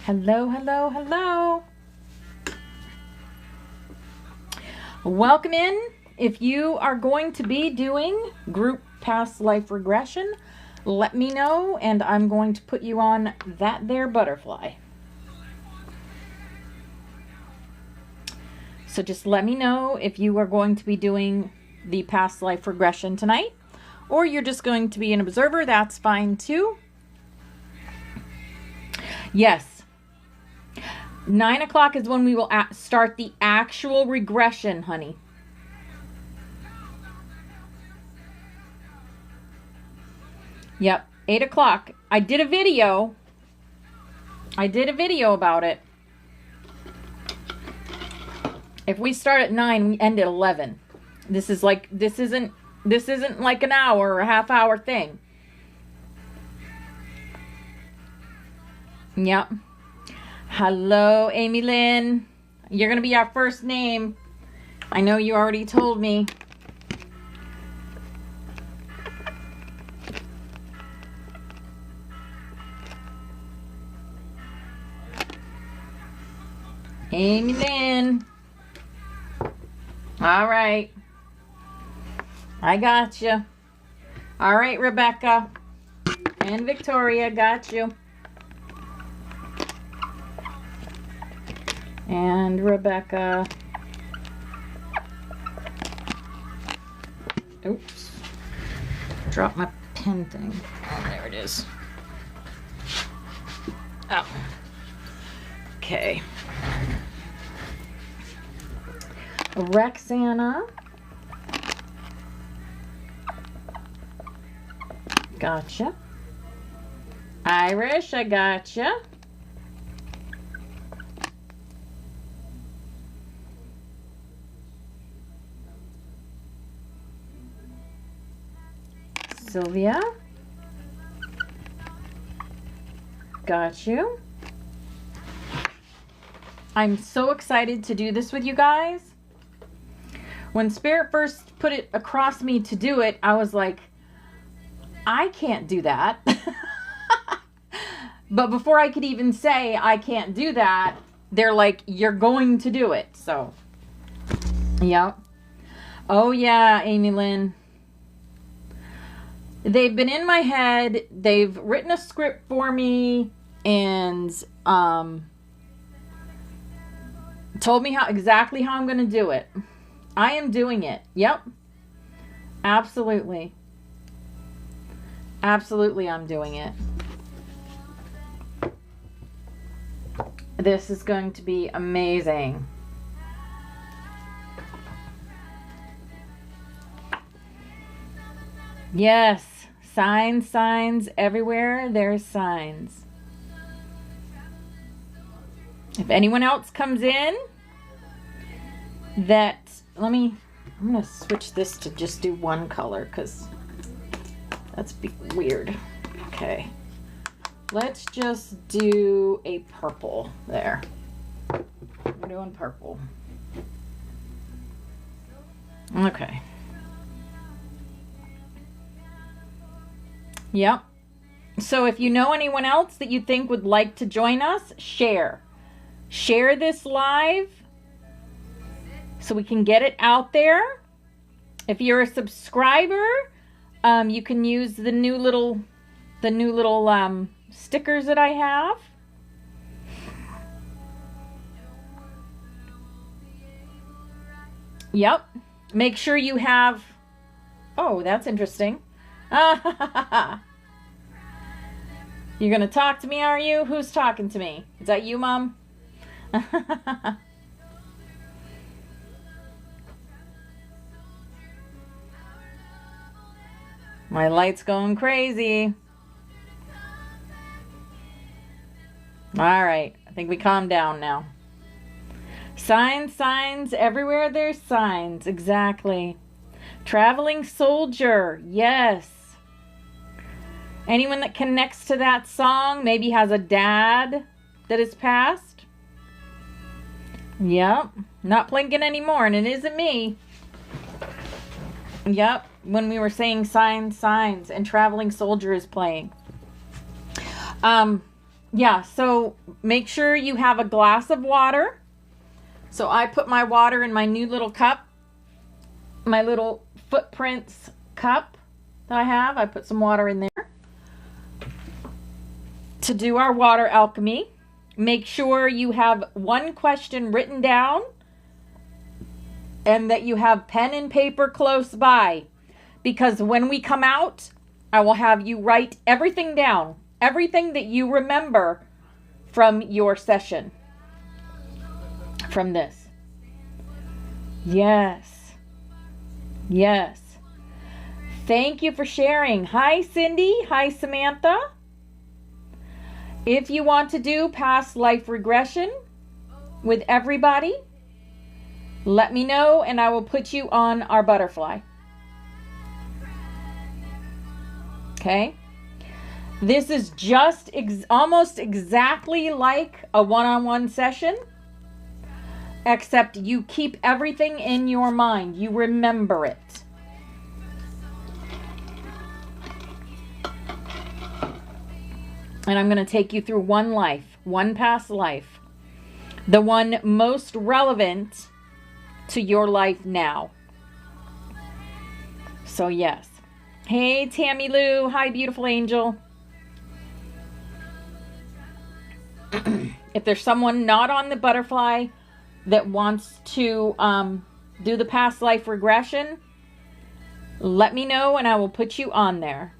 Hello, hello, hello. Welcome in. If you are going to be doing group past life regression, let me know and I'm going to put you on that there butterfly. So just let me know if you are going to be doing the past life regression tonight, or you're just going to be an observer. That's fine too. Yes. 9 o'clock is when we will start the actual regression, honey. Yep, 8 o'clock. I did a video about it. If we start at 9, we end at 11. This isn't like an hour or a half hour thing. Yep. Hello, Amy Lynn. You're going to be our first name. I know you already told me. Amy Lynn. All right. I got you. All right, Rebecca. And Victoria, got you. And Rebecca. Oops. Dropped my pen thing. Oh, there it is. Oh. Okay. Rexana. Gotcha. Irish, I gotcha. Sylvia. Got you. I'm so excited to do this with you guys. When Spirit first put it across me to do it, I was like, I can't do that. But before I could even say I can't do that, they're like, you're going to do it. So, yeah. Oh, yeah, Amy Lynn. They've been in my head. They've written a script for me and told me exactly how I'm going to do it. I am doing it. Yep. Absolutely. Absolutely, I'm doing it. This is going to be amazing. Yes. Signs, signs. Everywhere there's signs. If anyone else comes in that... I'm going to switch this to just do one color because that's weird. Okay. Let's just do a purple there. We're doing purple. Okay. Yep. So if you know anyone else that you think would like to join us, share. Share this live so we can get it out there. If you're a subscriber, you can use the new little stickers that I have. Yep. Make sure you have... Oh, that's interesting. You're going to talk to me, are you? Who's talking to me? Is that you, Mom? My light's going crazy. All right, I think we calmed down now. Signs, signs, everywhere there's signs. Exactly. Traveling soldier, yes. Anyone that connects to that song maybe has a dad that has passed. Yep, not blinking anymore, and it isn't me. Yep, when we were saying signs, signs, and Traveling Soldier is playing. Yeah, so make sure you have a glass of water. So I put my water in my new little cup, my little footprints cup that I have. I put some water in there to do our water alchemy. Make sure you have one question written down and that you have pen and paper close by, because when we come out, I will have you write everything down, everything that you remember from your session, from this. Yes. Yes. Thank you for sharing. Hi, Cindy. Hi, Samantha. If you want to do past life regression with everybody, let me know and I will put you on our butterfly. Okay? This is just almost exactly like a one-on-one session, except you keep everything in your mind. You remember it. And I'm going to take you through one life, one past life, the one most relevant to your life now. So yes. Hey, Tammy Lou. Hi, beautiful angel. If there's someone not on the butterfly that wants to do the past life regression, let me know and I will put you on there.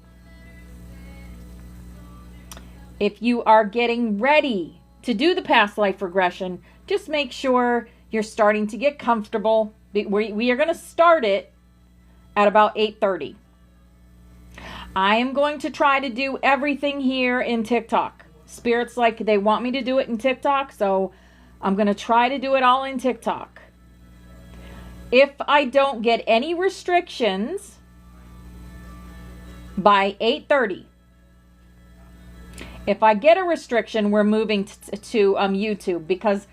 If you are getting ready to do the past life regression, just make sure you're starting to get comfortable. We are going to start it at about 8:30. I am going to try to do everything here in TikTok. Spirit's like they want me to do it in TikTok, so I'm going to try to do it all in TikTok. If I don't get any restrictions by 8:30, if I get a restriction, we're moving to YouTube, because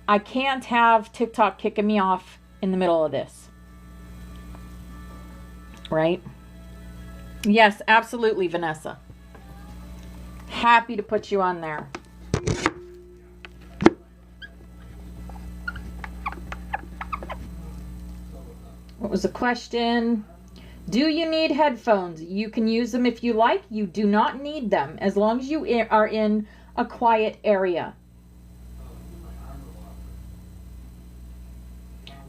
I can't have TikTok kicking me off in the middle of this. Right? Yes, absolutely, Vanessa. Happy to put you on there. What was the question? Do you need headphones? You can use them if you like. You do not need them as long as you are in a quiet area.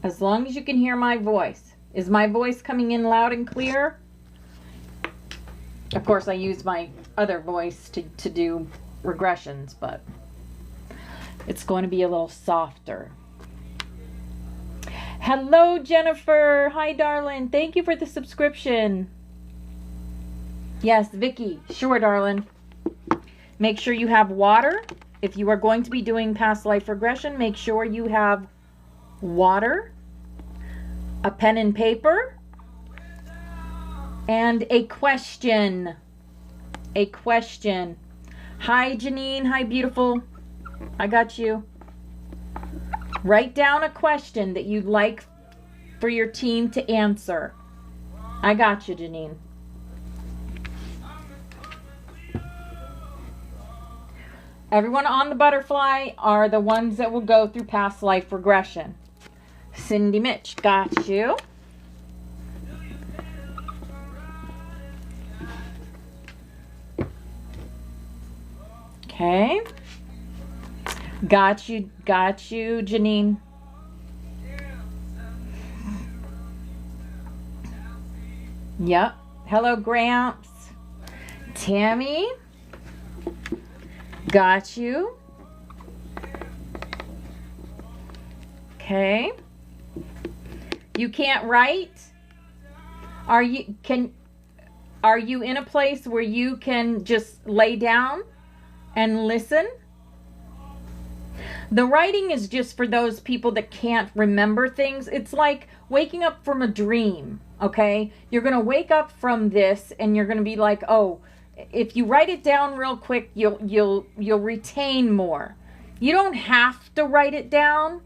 As long as you can hear my voice. Is my voice coming in loud and clear? Of course, I use my other voice to do regressions, but it's going to be a little softer. Hello, Jennifer. Hi, darling. Thank you for the subscription. Yes, Vicky. Sure, darling. Make sure you have water. If you are going to be doing past life regression, make sure you have water, a pen and paper, and a question. A question. Hi, Janine. Hi, beautiful. I got you. Write down a question that you'd like for your team to answer. I got you, Janine. Everyone on the butterfly are the ones that will go through past life regression. Cindy Mitch, got you. Okay. Got you, Janine. Yep. Hello, Gramps. Tammy. Got you. Okay. You can't write? Are you in a place where you can just lay down and listen? The writing is just for those people that can't remember things. It's like waking up from a dream, okay? You're going to wake up from this and you're going to be like, "Oh, if you write it down real quick, you'll retain more." You don't have to write it down,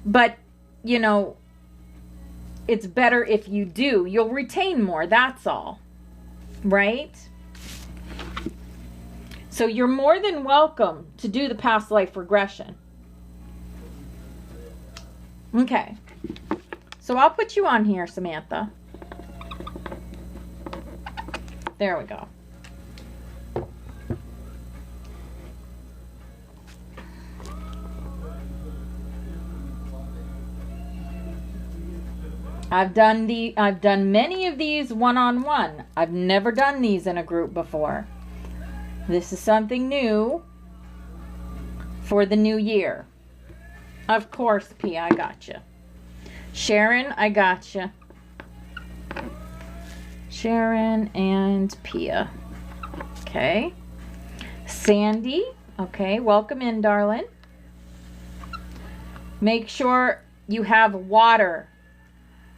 but you know, it's better if you do. You'll retain more, that's all. Right? So you're more than welcome to do the past life regression. Okay. So I'll put you on here, Samantha. There we go. I've done many of these one-on-one. I've never done these in a group before. This is something new for the new year. Of course, Pia, I gotcha. Sharon, I gotcha. Sharon and Pia. Okay. Sandy, okay, welcome in, darling. Make sure you have water.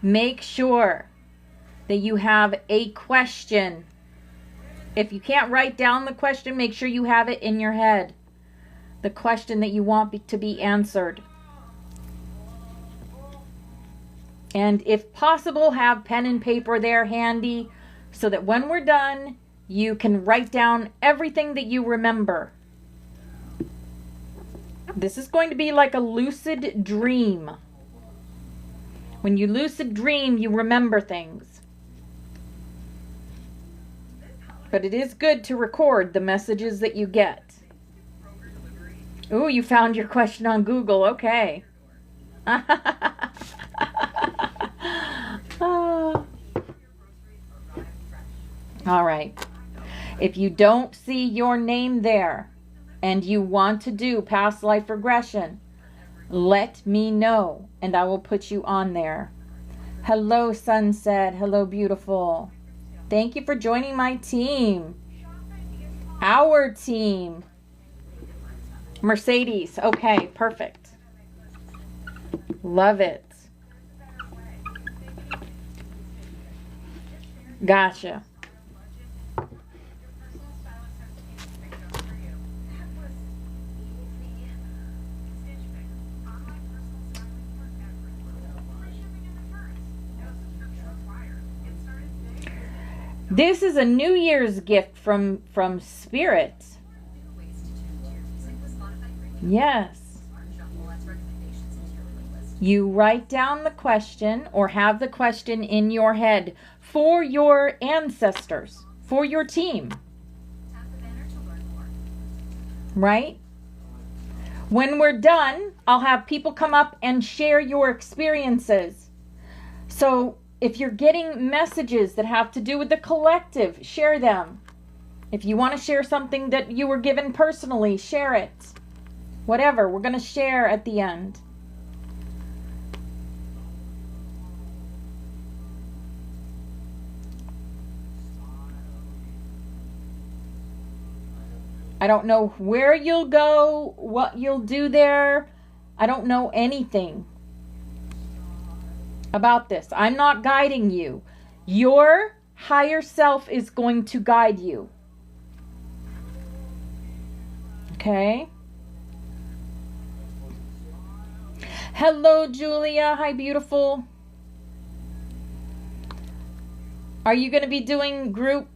Make sure that you have a question. If you can't write down the question, make sure you have it in your head. The question that you want to be answered. And if possible, have pen and paper there handy so that when we're done, you can write down everything that you remember. This is going to be like a lucid dream. When you lucid dream, you remember things. But it is good to record the messages that you get. Ooh, you found your question on Google. Okay. All right. If you don't see your name there and you want to do past life regression, let me know and I will put you on there. Hello, Sunset. Hello, beautiful. Thank you for joining my team. Our team. Mercedes. Okay, perfect. Love it. Gotcha. This is a New Year's gift from Spirit. Yes. You write down the question or have the question in your head for your ancestors, for your team. Right? When we're done, I'll have people come up and share your experiences. So if you're getting messages that have to do with the collective, share them. If you want to share something that you were given personally, share it. Whatever, we're going to share at the end. I don't know where you'll go, what you'll do there. I don't know anything about this. I'm not guiding you. Your higher self is going to guide you. Okay? Hello, Julia. Hi, beautiful. Are you going to be doing group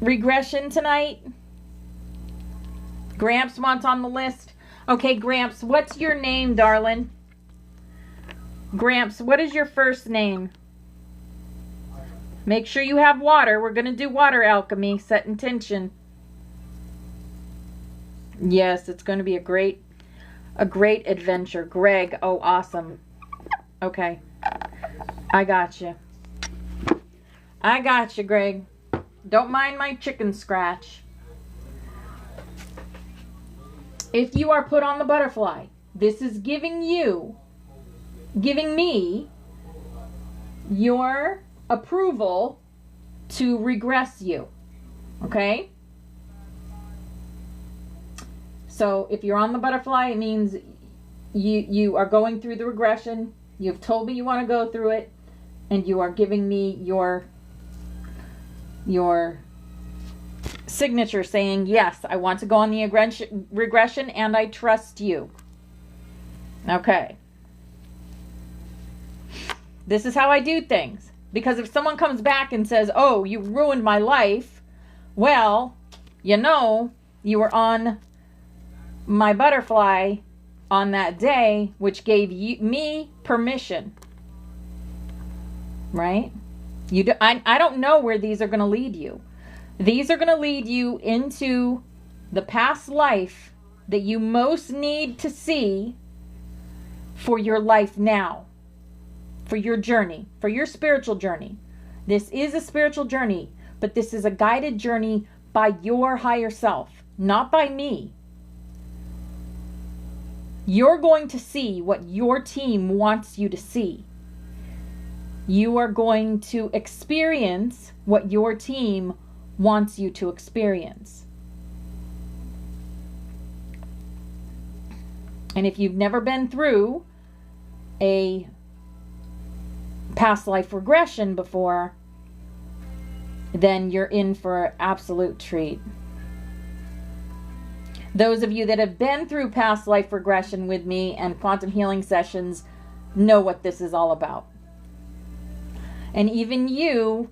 regression tonight? Gramps wants on the list. Okay, Gramps, what's your name, darling? Gramps, what is your first name? Make sure you have water. We're going to do water alchemy, set intention. Yes, it's going to be a great adventure. Greg, oh, awesome. Okay. I got you. I got you, Greg. Don't mind my chicken scratch. If you are put on the butterfly, this is giving you giving me your approval to regress you. Okay? So if you're on the butterfly, it means you are going through the regression. You've told me you want to go through it, and you are giving me your signature saying, yes, I want to go on the regression and I trust you. Okay. This is how I do things. Because if someone comes back and says, oh, you ruined my life, well, you know, you were on my butterfly on that day, which gave me permission. Right? I don't know where these are going to lead you. These are going to lead you into the past life that you most need to see for your life now, for your journey, for your spiritual journey. This is a spiritual journey, but this is a guided journey by your higher self, not by me. You're going to see what your team wants you to see. You are going to experience what your team wants you to experience. And if you've never been through a past life regression before, then you're in for an absolute treat. Those of you that have been through past life regression with me and quantum healing sessions know what this is all about. And even you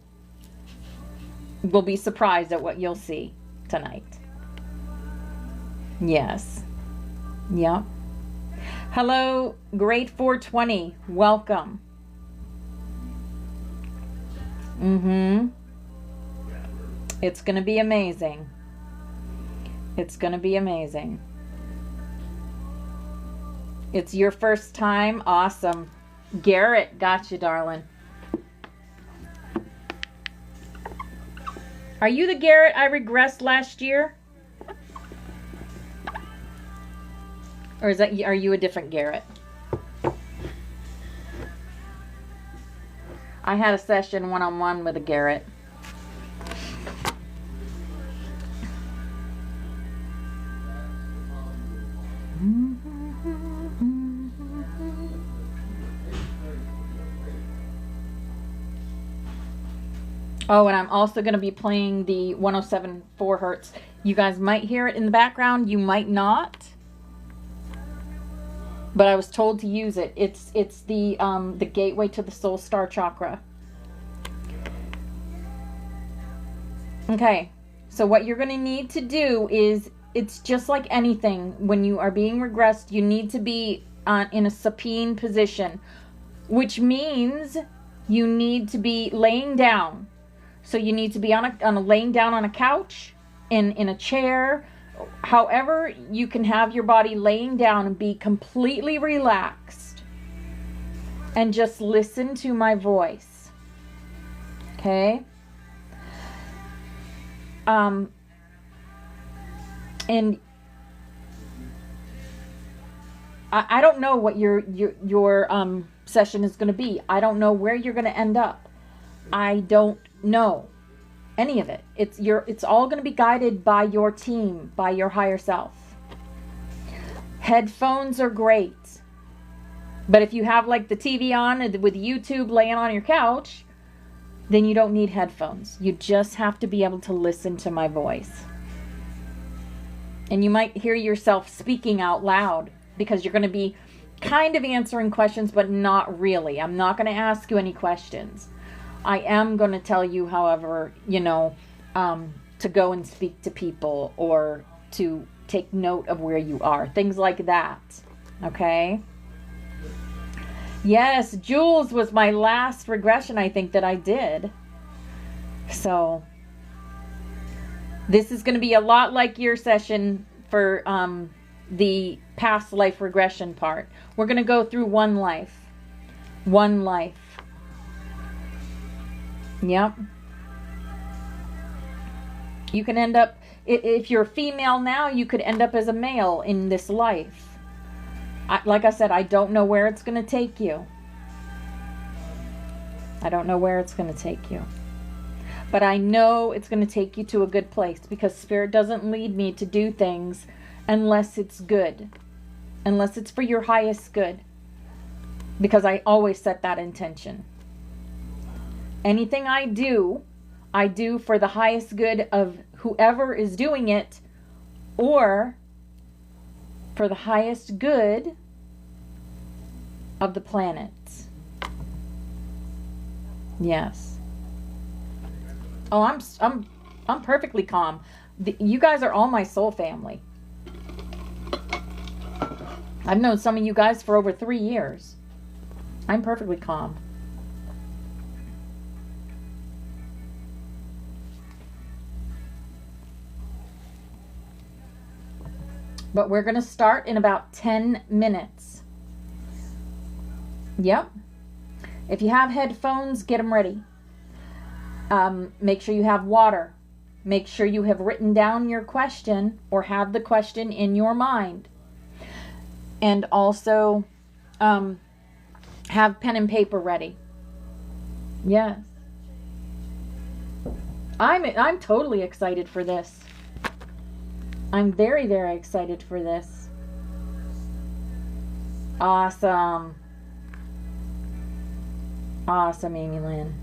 will be surprised at what you'll see tonight. Yes. Yep. Hello, Great 420. Welcome. It's going to be amazing. It's going to be amazing. It's your first time? Awesome. Garrett, got you, darling. Are you the Garrett I regressed last year? Or are you a different Garrett? I had a session one-on-one with a Garrett. Oh, and I'm also going to be playing the 107.4 hertz. You guys might hear it in the background. You might not. But I was told to use it. It's the gateway to the soul star chakra. Okay. So what you're going to need to do is, it's just like anything. When you are being regressed, you need to be in a supine position, which means you need to be laying down. So you need to be laying down on a couch, in a chair, however you can have your body laying down and be completely relaxed. And just listen to my voice. Okay? And I don't know what your session is going to be. I don't know where you're going to end up. I don't know any of it. It's all going to be guided by your team, by your higher self. Headphones are great, but if you have like the TV on with YouTube laying on your couch, then you don't need headphones. You just have to be able to listen to my voice. And you might hear yourself speaking out loud because you're going to be kind of answering questions, but not really. I'm not going to ask you any questions. I am going to tell you, however, to go and speak to people or to take note of where you are. Things like that. Okay? Yes, Jules was my last regression, I think, that I did. So, this is going to be a lot like your session for the past life regression part. We're going to go through one life. One life. Yep. You can end up, if you're female now, you could end up as a male in this life. Like I said, I don't know where it's going to take you. I don't know where it's going to take you. But I know it's going to take you to a good place, because Spirit doesn't lead me to do things unless it's good. Unless it's for your highest good. Because I always set that intention. Anything I do for the highest good of whoever is doing it, or for the highest good of the planet. Yes. Oh, I'm perfectly calm. You guys are all my soul family. I've known some of you guys for over 3 years. I'm perfectly calm. But we're going to start in about 10 minutes. Yep. If you have headphones, get them ready. Make sure you have water. Make sure you have written down your question or have the question in your mind. And also have pen and paper ready. Yes. I'm totally excited for this. I'm very, very excited for this. Awesome. Awesome, Amy Lynn.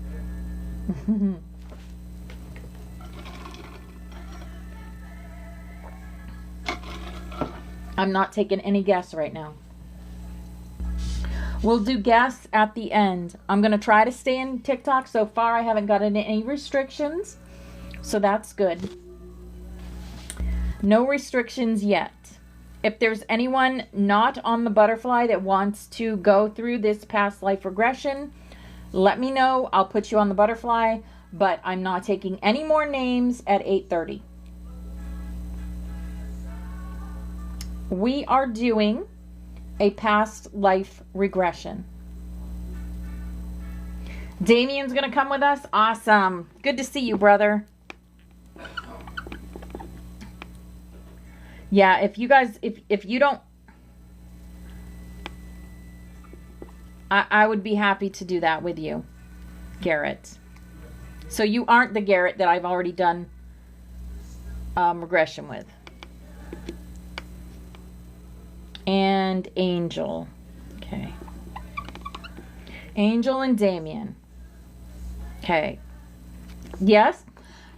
I'm not taking any guess right now. We'll do guess at the end. I'm going to try to stay in TikTok. So far, I haven't gotten any restrictions. So that's good. No restrictions yet. If there's anyone not on the butterfly that wants to go through this past life regression, let me know. I'll put you on the butterfly, but I'm not taking any more names at 8:30. We are doing a past life regression. Damien's going to come with us. Awesome. Good to see you, brother. Yeah, if you guys, if you don't, I would be happy to do that with you, Garrett. So you aren't the Garrett that I've already done regression with. And Angel. Okay. Angel and Damien. Okay. Yes.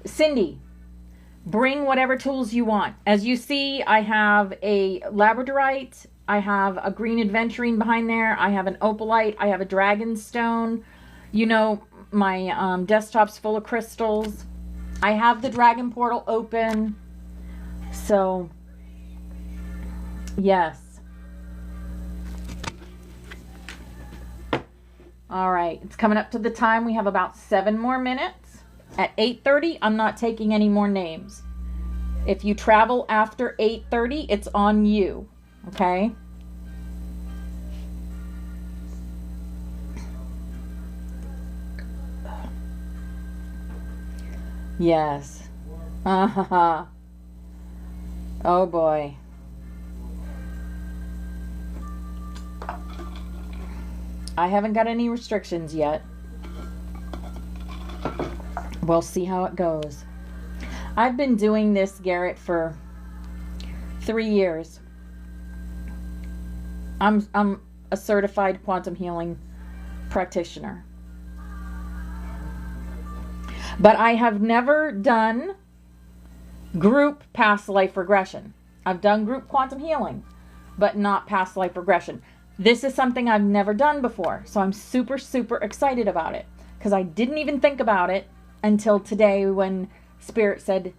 Cindy. Bring whatever tools you want. As you see, I have a labradorite. I have a green aventurine behind there. I have an opalite. I have a dragon stone. You know, my desktop's full of crystals. I have the dragon portal open. So, yes. All right. It's coming up to the time. We have about 7 more minutes. At 8:30, I'm not taking any more names. If you travel after 8:30, it's on you. Okay? Yes. Uh-huh. Oh boy. I haven't got any restrictions yet. We'll see how it goes. I've been doing this, Garrett, for 3 years. I'm a certified quantum healing practitioner. But I have never done group past life regression. I've done group quantum healing, but not past life regression. This is something I've never done before, so I'm super, super excited about it, because I didn't even think about it until today when Spirit said,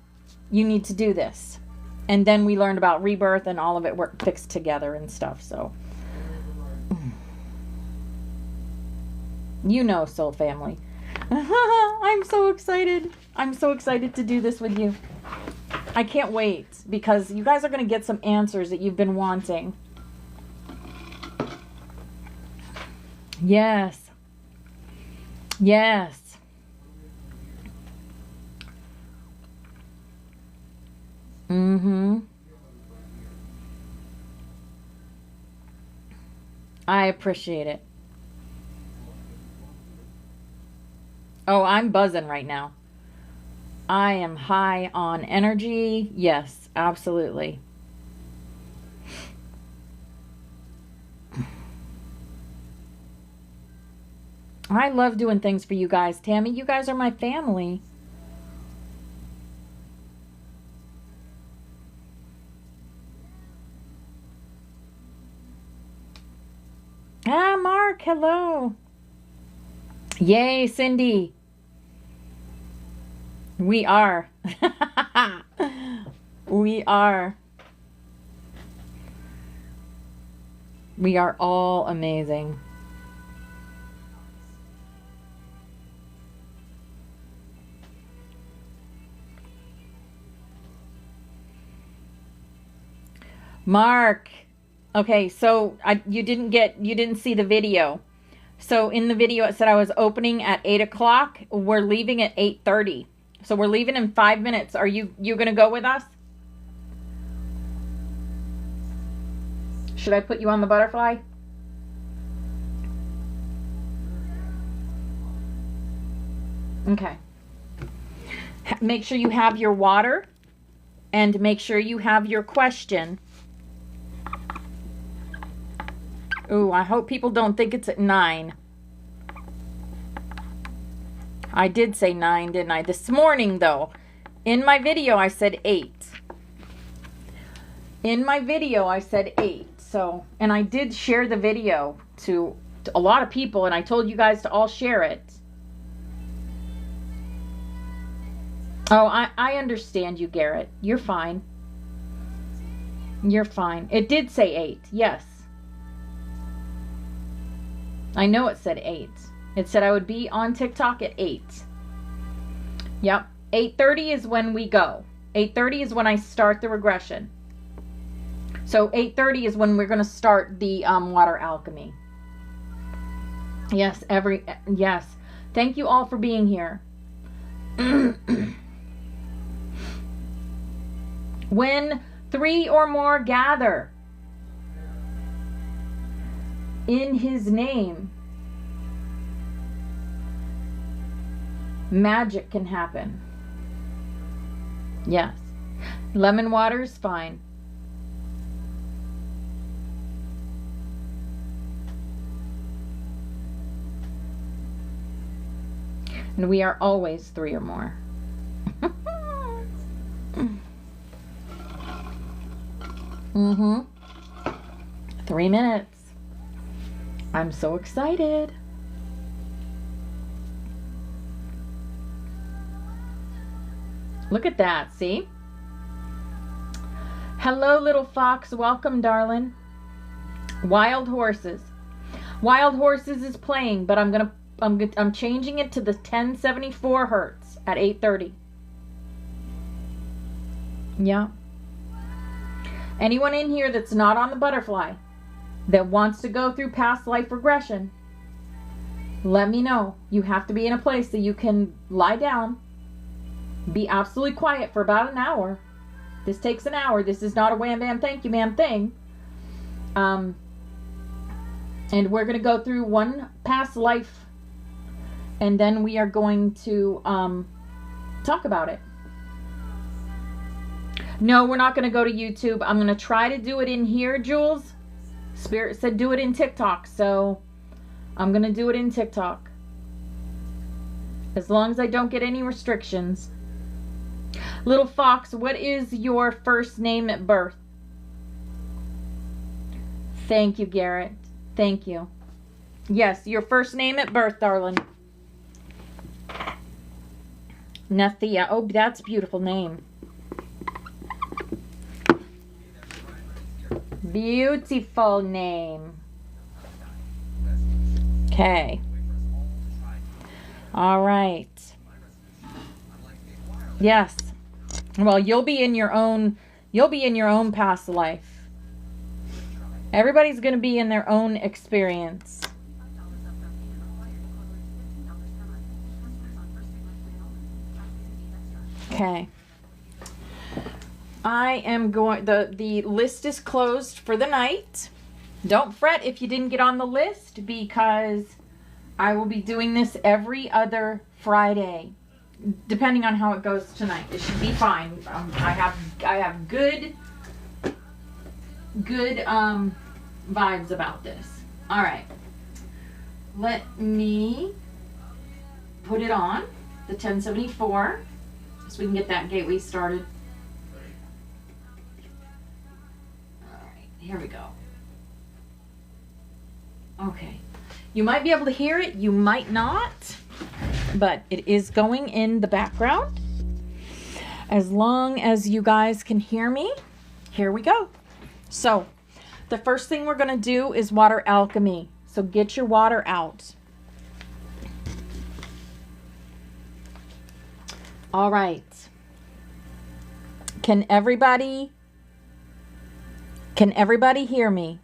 you need to do this. And then we learned about rebirth and all of it worked fixed together and stuff. So, you know, soul family. I'm so excited. I'm so excited to do this with you. I can't wait, because you guys are going to get some answers that you've been wanting. Yes. Yes. Mm-hmm. I appreciate it. Oh, I'm buzzing right now. I am high on energy. Yes, absolutely. I love doing things for you guys, Tammy. You guys are my family. Ah, Mark, hello. Yay, Cindy. We are. We are. We are all amazing. Mark. Okay, so you didn't see the video. So in the video it said I was opening at 8 o'clock. We're leaving at 8:30. So we're leaving in 5 minutes. Are you gonna go with us? Should I put you on the butterfly? Okay. Make sure you have your water and make sure you have your question. Ooh, I hope people don't think it's at 9. I did say 9, didn't I? This morning, though. In my video, I said 8. In my video, I said 8. So, and I did share the video to a lot of people, and I told you guys to all share it. Oh, I understand you, Garrett. You're fine. You're fine. It did say 8, yes. I know it said 8. It said I would be on TikTok at 8. Yep. 8:30 is when we go. 8:30 is when I start the regression. So 8:30 is when we're going to start the water alchemy. Yes, yes. Thank you all for being here. When 3 or more gather in his name, magic can happen. Yes. Lemon water is fine. And we are always 3 or more. 3 minutes. I'm so excited. Look at that, see? Hello, little fox. Welcome, darling. Wild Horses. Wild Horses is playing, but I'm changing it to the 1074 hertz at 8:30. Yeah. Anyone in here that's not on the butterfly that wants to go through past life regression, let me know. You have to be in a place that you can lie down, be absolutely quiet for about an hour. This takes an hour. This is not a wham bam thank you ma'am thing. And we're going to go through one past life, and then we are going to talk about it. No, we're not going to go to YouTube. I'm going to try to do it in here, Jules. Spirit said do it in TikTok, so I'm going to do it in TikTok. As long as I don't get any restrictions. Little Fox, what is your first name at birth? Thank you, Garrett. Thank you. Yes, your first name at birth, darling. Nathia. Oh, that's a beautiful name. Beautiful name. Okay. All right. Yes. Well, you'll be in your own past life. Everybody's going to be in their own experience. Okay. I am going, the list is closed for the night. Don't fret if you didn't get on the list, because I will be doing this every other Friday, depending on how it goes tonight. It should be fine. I have good vibes about this. All right, let me put it on the 1074 so we can get that gateway started. All right, here we go. Okay, you might be able to hear it, you might not, but it is going in the background. As long as you guys can hear me, here we go. So the first thing we're going to do is water alchemy. So get your water out. All right. Can everybody hear me?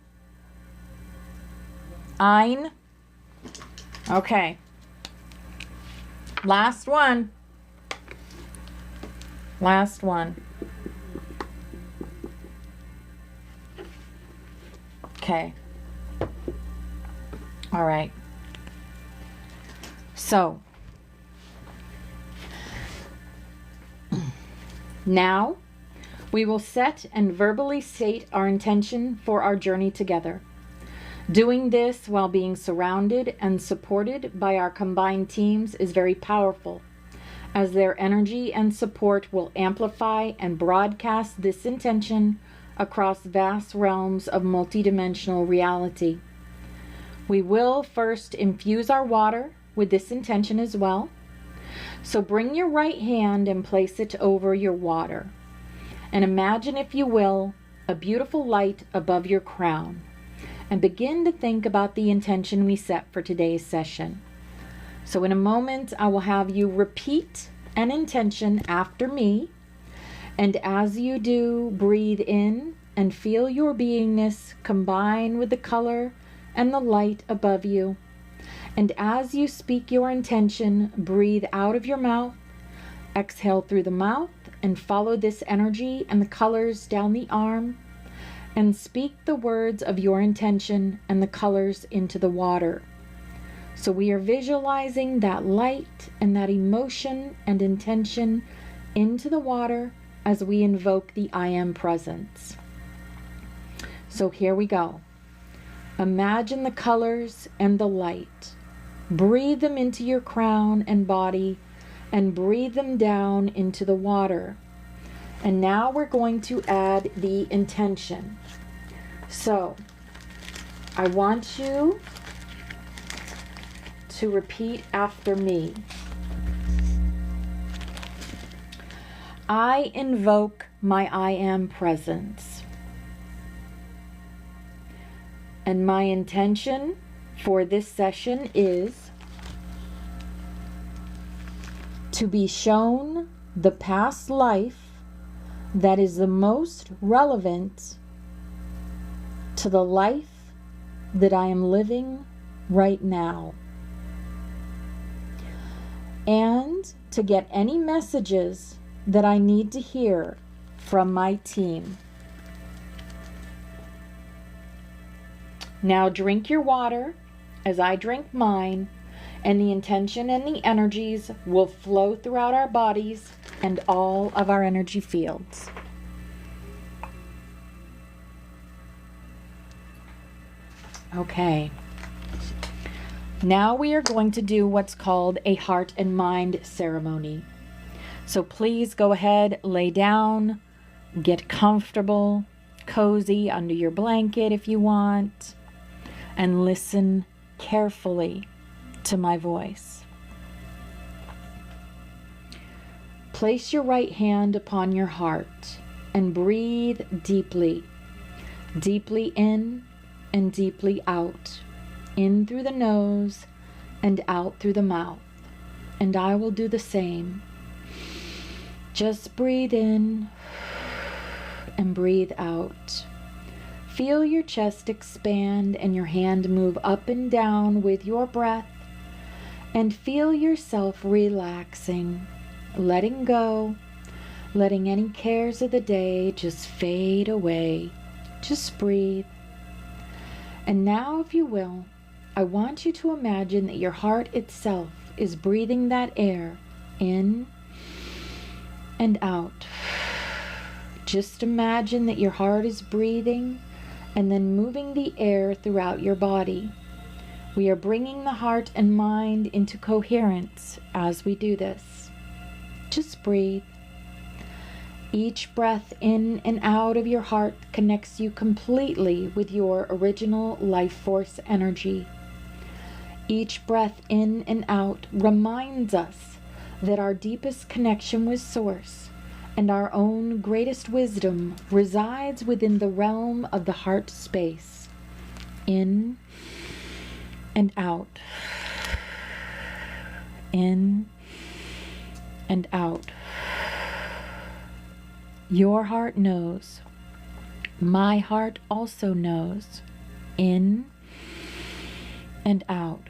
Ein. Okay. Last one. Last one. Okay. All right. So, now we will set and verbally state our intention for our journey together. Doing this while being surrounded and supported by our combined teams is very powerful, as their energy and support will amplify and broadcast this intention across vast realms of multidimensional reality. We will first infuse our water with this intention as well. So bring your right hand and place it over your water. And imagine, if you will, a beautiful light above your crown. And begin to think about the intention we set for today's session. So in a moment, I will have you repeat an intention after me. And as you do, breathe in and feel your beingness combine with the color and the light above you. And as you speak your intention, breathe out of your mouth, exhale through the mouth, and follow this energy and the colors down the arm, and speak the words of your intention and the colors into the water. So we are visualizing that light and that emotion and intention into the water as we invoke the I Am presence. So here we go. Imagine the colors and the light. Breathe them into your crown and body, and breathe them down into the water. And now we're going to add the intention. So I want you to repeat after me. I invoke my I Am presence. And my intention for this session is to be shown the past life that is the most relevant to the life that I am living right now, and to get any messages that I need to hear from my team. Now drink your water as I drink mine, and the intention and the energies will flow throughout our bodies and all of our energy fields. Okay. Now we are going to do what's called a heart and mind ceremony. So please go ahead, lay down, get comfortable, cozy under your blanket if you want, and listen carefully to my voice. Place your right hand upon your heart and breathe deeply, deeply in and deeply out, in through the nose and out through the mouth. And I will do the same. Just breathe in and breathe out. Feel your chest expand and your hand move up and down with your breath, and feel yourself relaxing, letting go, letting any cares of the day just fade away. Just breathe. And now, if you will, I want you to imagine that your heart itself is breathing that air in and out. Just imagine that your heart is breathing and then moving the air throughout your body. We are bringing the heart and mind into coherence as we do this. Just breathe. Each breath in and out of your heart connects you completely with your original life force energy. Each breath in and out reminds us that our deepest connection with Source and our own greatest wisdom resides within the realm of the heart space. In and out. In and out. Your heart knows. My heart also knows. In and out.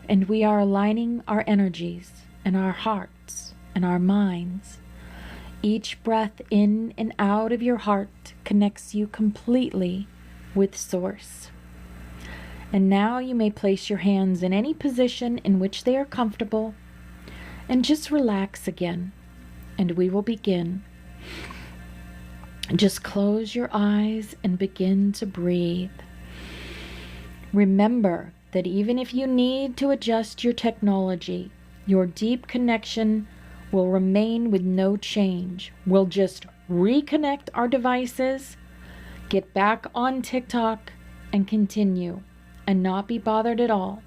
And we are aligning our energies and our hearts and our minds. Each breath in and out of your heart connects you completely with Source. And now you may place your hands in any position in which they are comfortable and just relax again. And we will begin. Just close your eyes and begin to breathe. Remember that even if you need to adjust your technology, your deep connection will remain with no change. We'll just reconnect our devices, get back on TikTok, and continue, and not be bothered at all.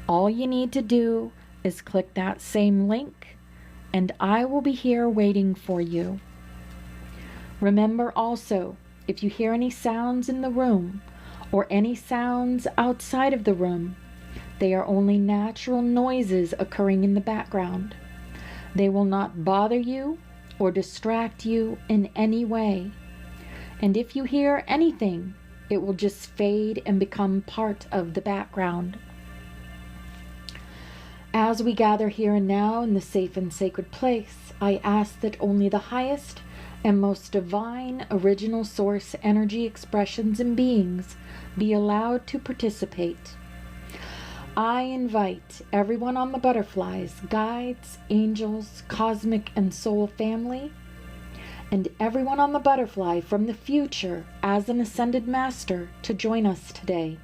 All you need to do is click that same link, and I will be here waiting for you. Remember also, if you hear any sounds in the room or any sounds outside of the room, they are only natural noises occurring in the background. They will not bother you or distract you in any way. And if you hear anything, it will just fade and become part of the background. As we gather here and now in the safe and sacred place, I ask that only the highest and most divine original source energy expressions and beings be allowed to participate. I invite everyone on the butterflies, guides, angels, cosmic and soul family, and everyone on the butterfly from the future as an ascended master to join us today.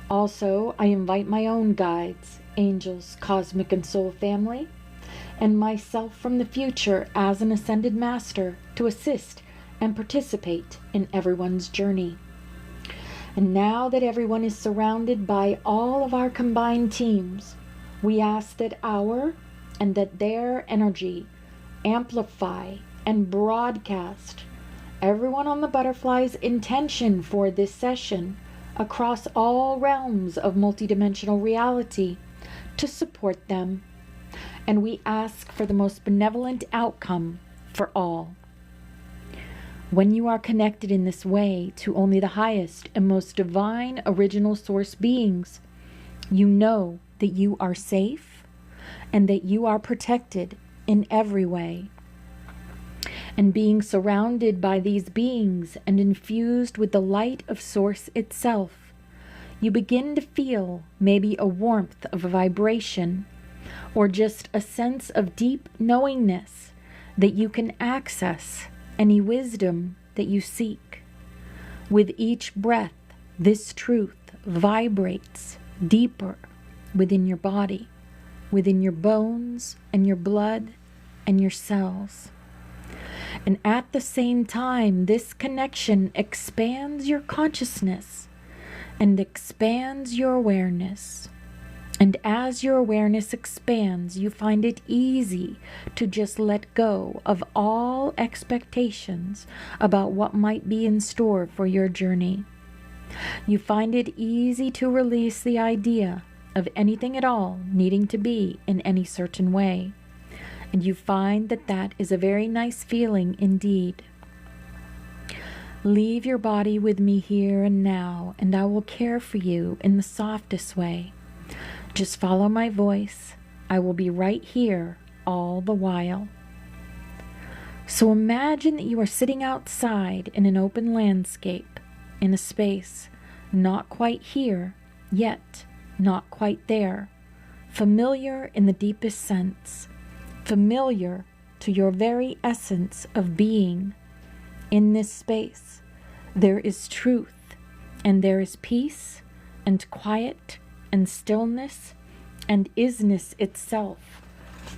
Also, I invite my own guides, angels, cosmic and soul family, and myself from the future as an ascended master to assist and participate in everyone's journey. And now that everyone is surrounded by all of our combined teams, we ask that our and that their energy amplify and broadcast everyone on the butterfly's intention for this session across all realms of multidimensional reality to support them. And we ask for the most benevolent outcome for all. When you are connected in this way to only the highest and most divine original source beings, you know that you are safe and that you are protected in every way. And being surrounded by these beings and infused with the light of Source itself, you begin to feel maybe a warmth of a vibration or just a sense of deep knowingness that you can access any wisdom that you seek. With each breath, this truth vibrates deeper within your body, within your bones and your blood and your cells. And at the same time, this connection expands your consciousness and expands your awareness. And as your awareness expands, you find it easy to just let go of all expectations about what might be in store for your journey. You find it easy to release the idea of anything at all needing to be in any certain way. And you find that that is a very nice feeling indeed. Leave your body with me here and now, and I will care for you in the softest way. Just follow my voice. I will be right here all the while. So imagine that you are sitting outside in an open landscape, in a space not quite here, yet not quite there, familiar in the deepest sense, familiar to your very essence of being. In this space, there is truth, and there is peace, and quiet, and stillness, and isness itself,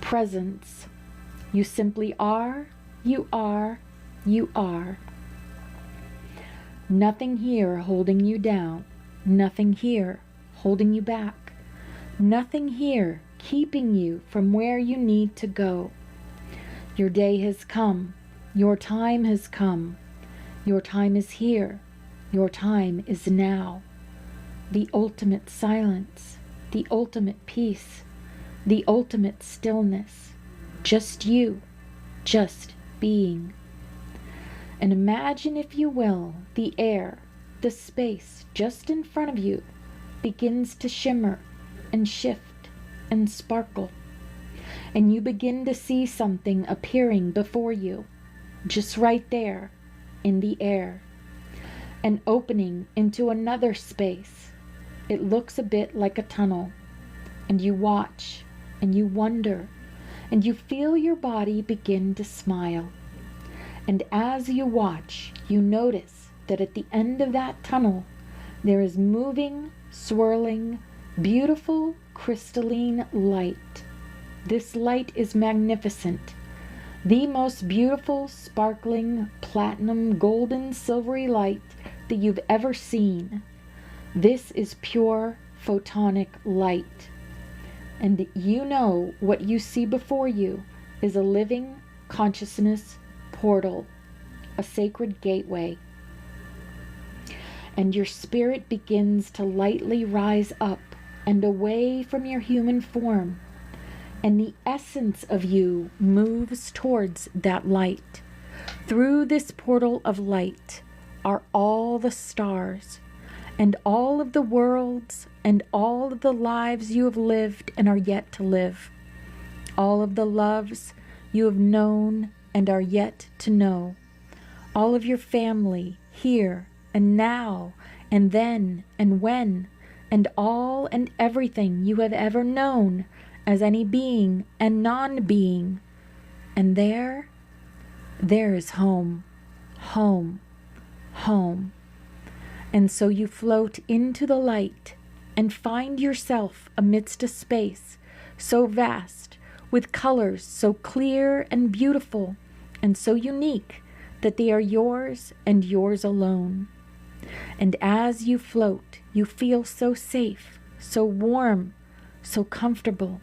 presence. You simply are, you are, you are. Nothing here holding you down, nothing here holding you back, nothing here keeping you from where you need to go. Your day has come, your time has come, your time is here, your time is now. The ultimate silence, the ultimate peace, the ultimate stillness, just you, just being. And imagine, if you will, the air, the space just in front of you begins to shimmer and shift and sparkle. And you begin to see something appearing before you, just right there in the air, an opening into another space. It looks a bit like a tunnel, and you watch and you wonder, and you feel your body begin to smile. And as you watch, you notice that at the end of that tunnel, there is moving, swirling, beautiful, crystalline light. This light is magnificent, the most beautiful, sparkling, platinum, golden, silvery light that you've ever seen. This is pure photonic light. And you know what you see before you is a living consciousness portal, a sacred gateway. And your spirit begins to lightly rise up and away from your human form. And the essence of you moves towards that light. Through this portal of light are all the stars, and all of the worlds, and all of the lives you have lived and are yet to live. All of the loves you have known and are yet to know. All of your family, here and now, and then and when, and all and everything you have ever known as any being and non-being. And there is home, home, home. And so you float into the light and find yourself amidst a space so vast, with colors so clear and beautiful and so unique that they are yours and yours alone. And as you float, you feel so safe, so warm, so comfortable.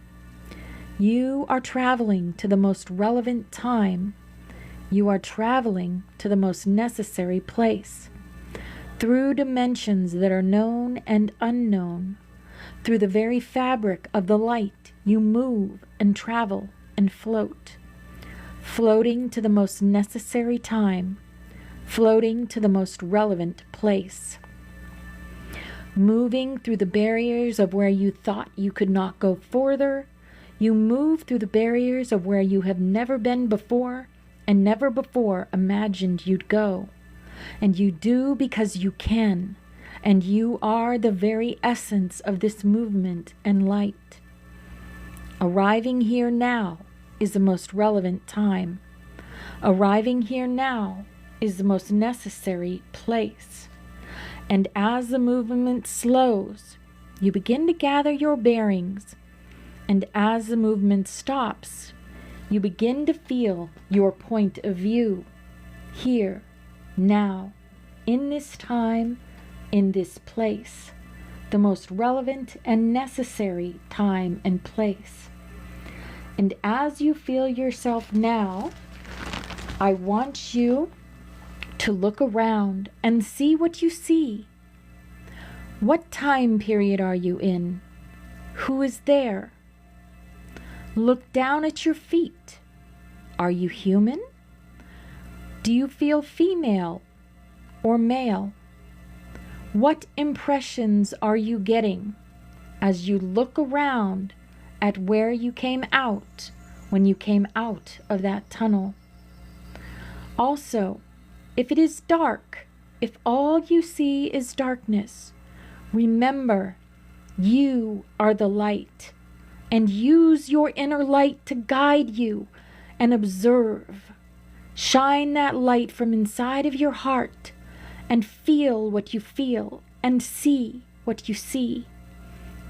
You are traveling to the most relevant time. You are traveling to the most necessary place. Through dimensions that are known and unknown, through the very fabric of the light, you move and travel and float. Floating to the most necessary time, floating to the most relevant place. Moving through the barriers of where you thought you could not go further, you move through the barriers of where you have never been before and never before imagined you'd go. And you do because you can, and you are the very essence of this movement and light. Arriving here now is the most relevant time. Arriving here now is the most necessary place. And as the movement slows, you begin to gather your bearings. And as the movement stops, you begin to feel your point of view. Here, now, in this time, in this place, the most relevant and necessary time and place. And as you feel yourself now, I want you to look around and see what you see. What time period are you in? Who is there? Look down at your feet. Are you human? Do you feel female or male? What impressions are you getting as you look around at where you came out when you came out of that tunnel? Also, if it is dark, if all you see is darkness, remember you are the light, and use your inner light to guide you and observe. Shine that light from inside of your heart and feel what you feel and see what you see.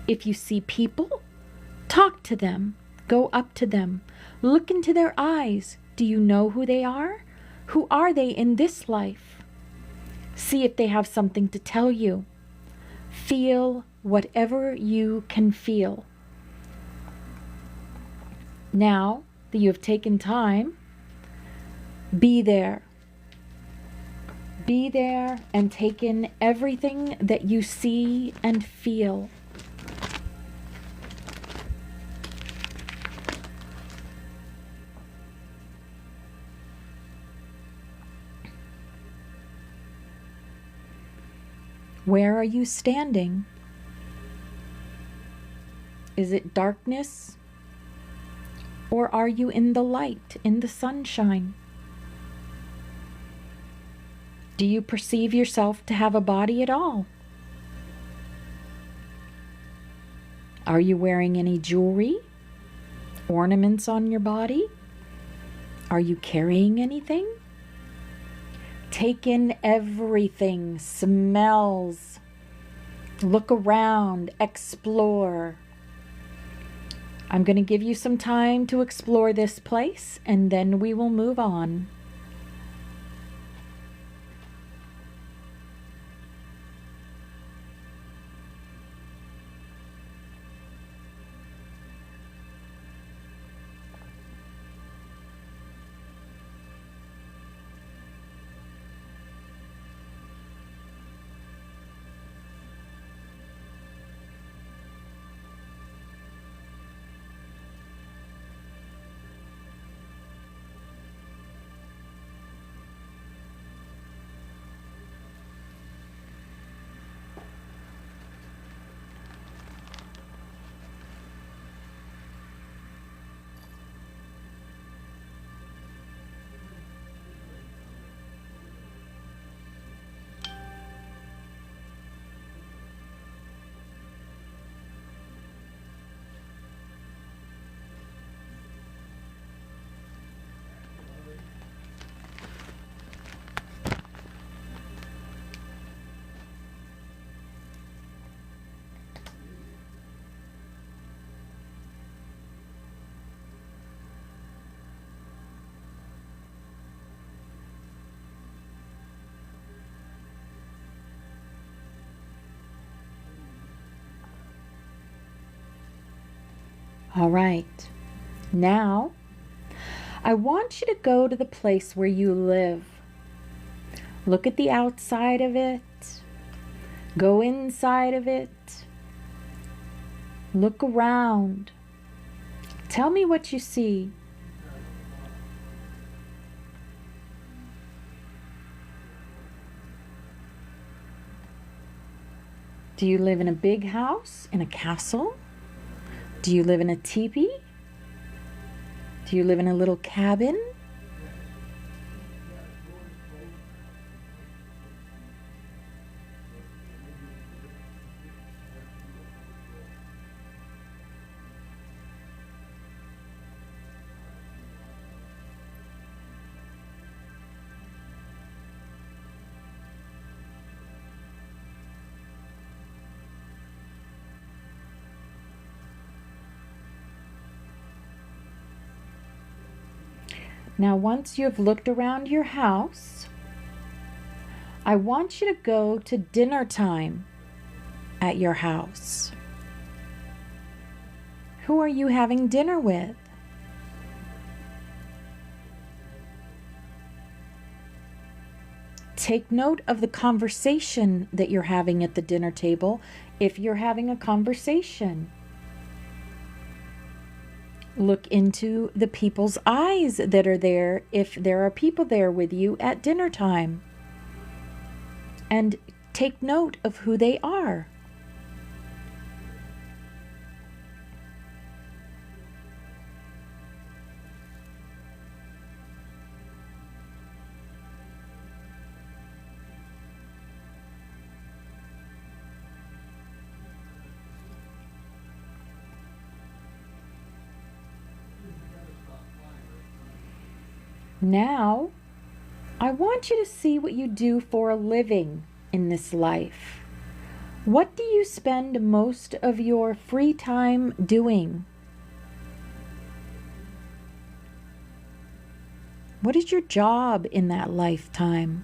If you see people, talk to them, go up to them, look into their eyes. Do you know who they are? Who are they in this life? See if they have something to tell you. Feel whatever you can feel. Now that you have taken time, be there. Be there and take in everything that you see and feel. Where are you standing? Is it darkness? Or are you in the light, in the sunshine? Do you perceive yourself to have a body at all? Are you wearing any jewelry? Ornaments on your body? Are you carrying anything? Take in everything, smells. Look around, explore. I'm going to give you some time to explore this place, and then we will move on. All right. Now, I want you to go to the place where you live. Look at the outside of it. Go inside of it. Look around. Tell me what you see. Do you live in a big house, in a castle? Do you live in a teepee? Do you live in a little cabin? Now, once you have looked around your house, I want you to go to dinner time at your house. Who are you having dinner with? Take note of the conversation that you're having at the dinner table, if you're having a conversation. Look into the people's eyes that are there if there are people there with you at dinner time. And take note of who they are. Now, I want you to see what you do for a living in this life. What do you spend most of your free time doing? What is your job in that lifetime?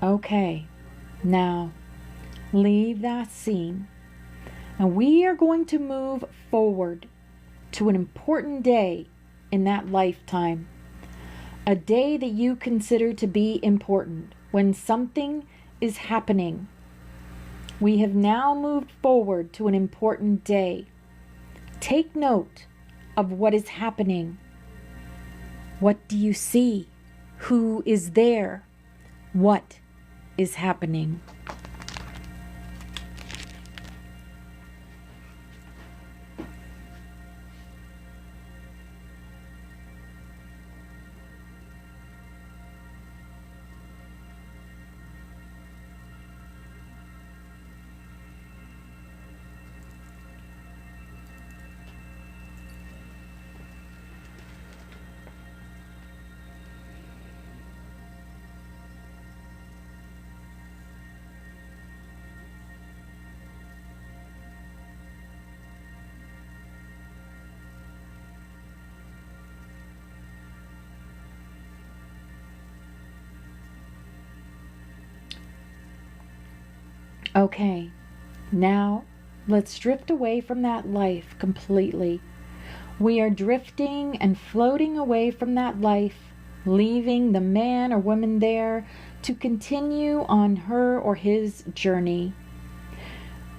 Okay, now leave that scene. And we are going to move forward to an important day in that lifetime. A day that you consider to be important when something is happening. We have now moved forward to an important day. Take note of what is happening. What do you see? Who is there? What is happening? Okay, now let's drift away from that life completely. We are drifting and floating away from that life, leaving the man or woman there to continue on her or his journey.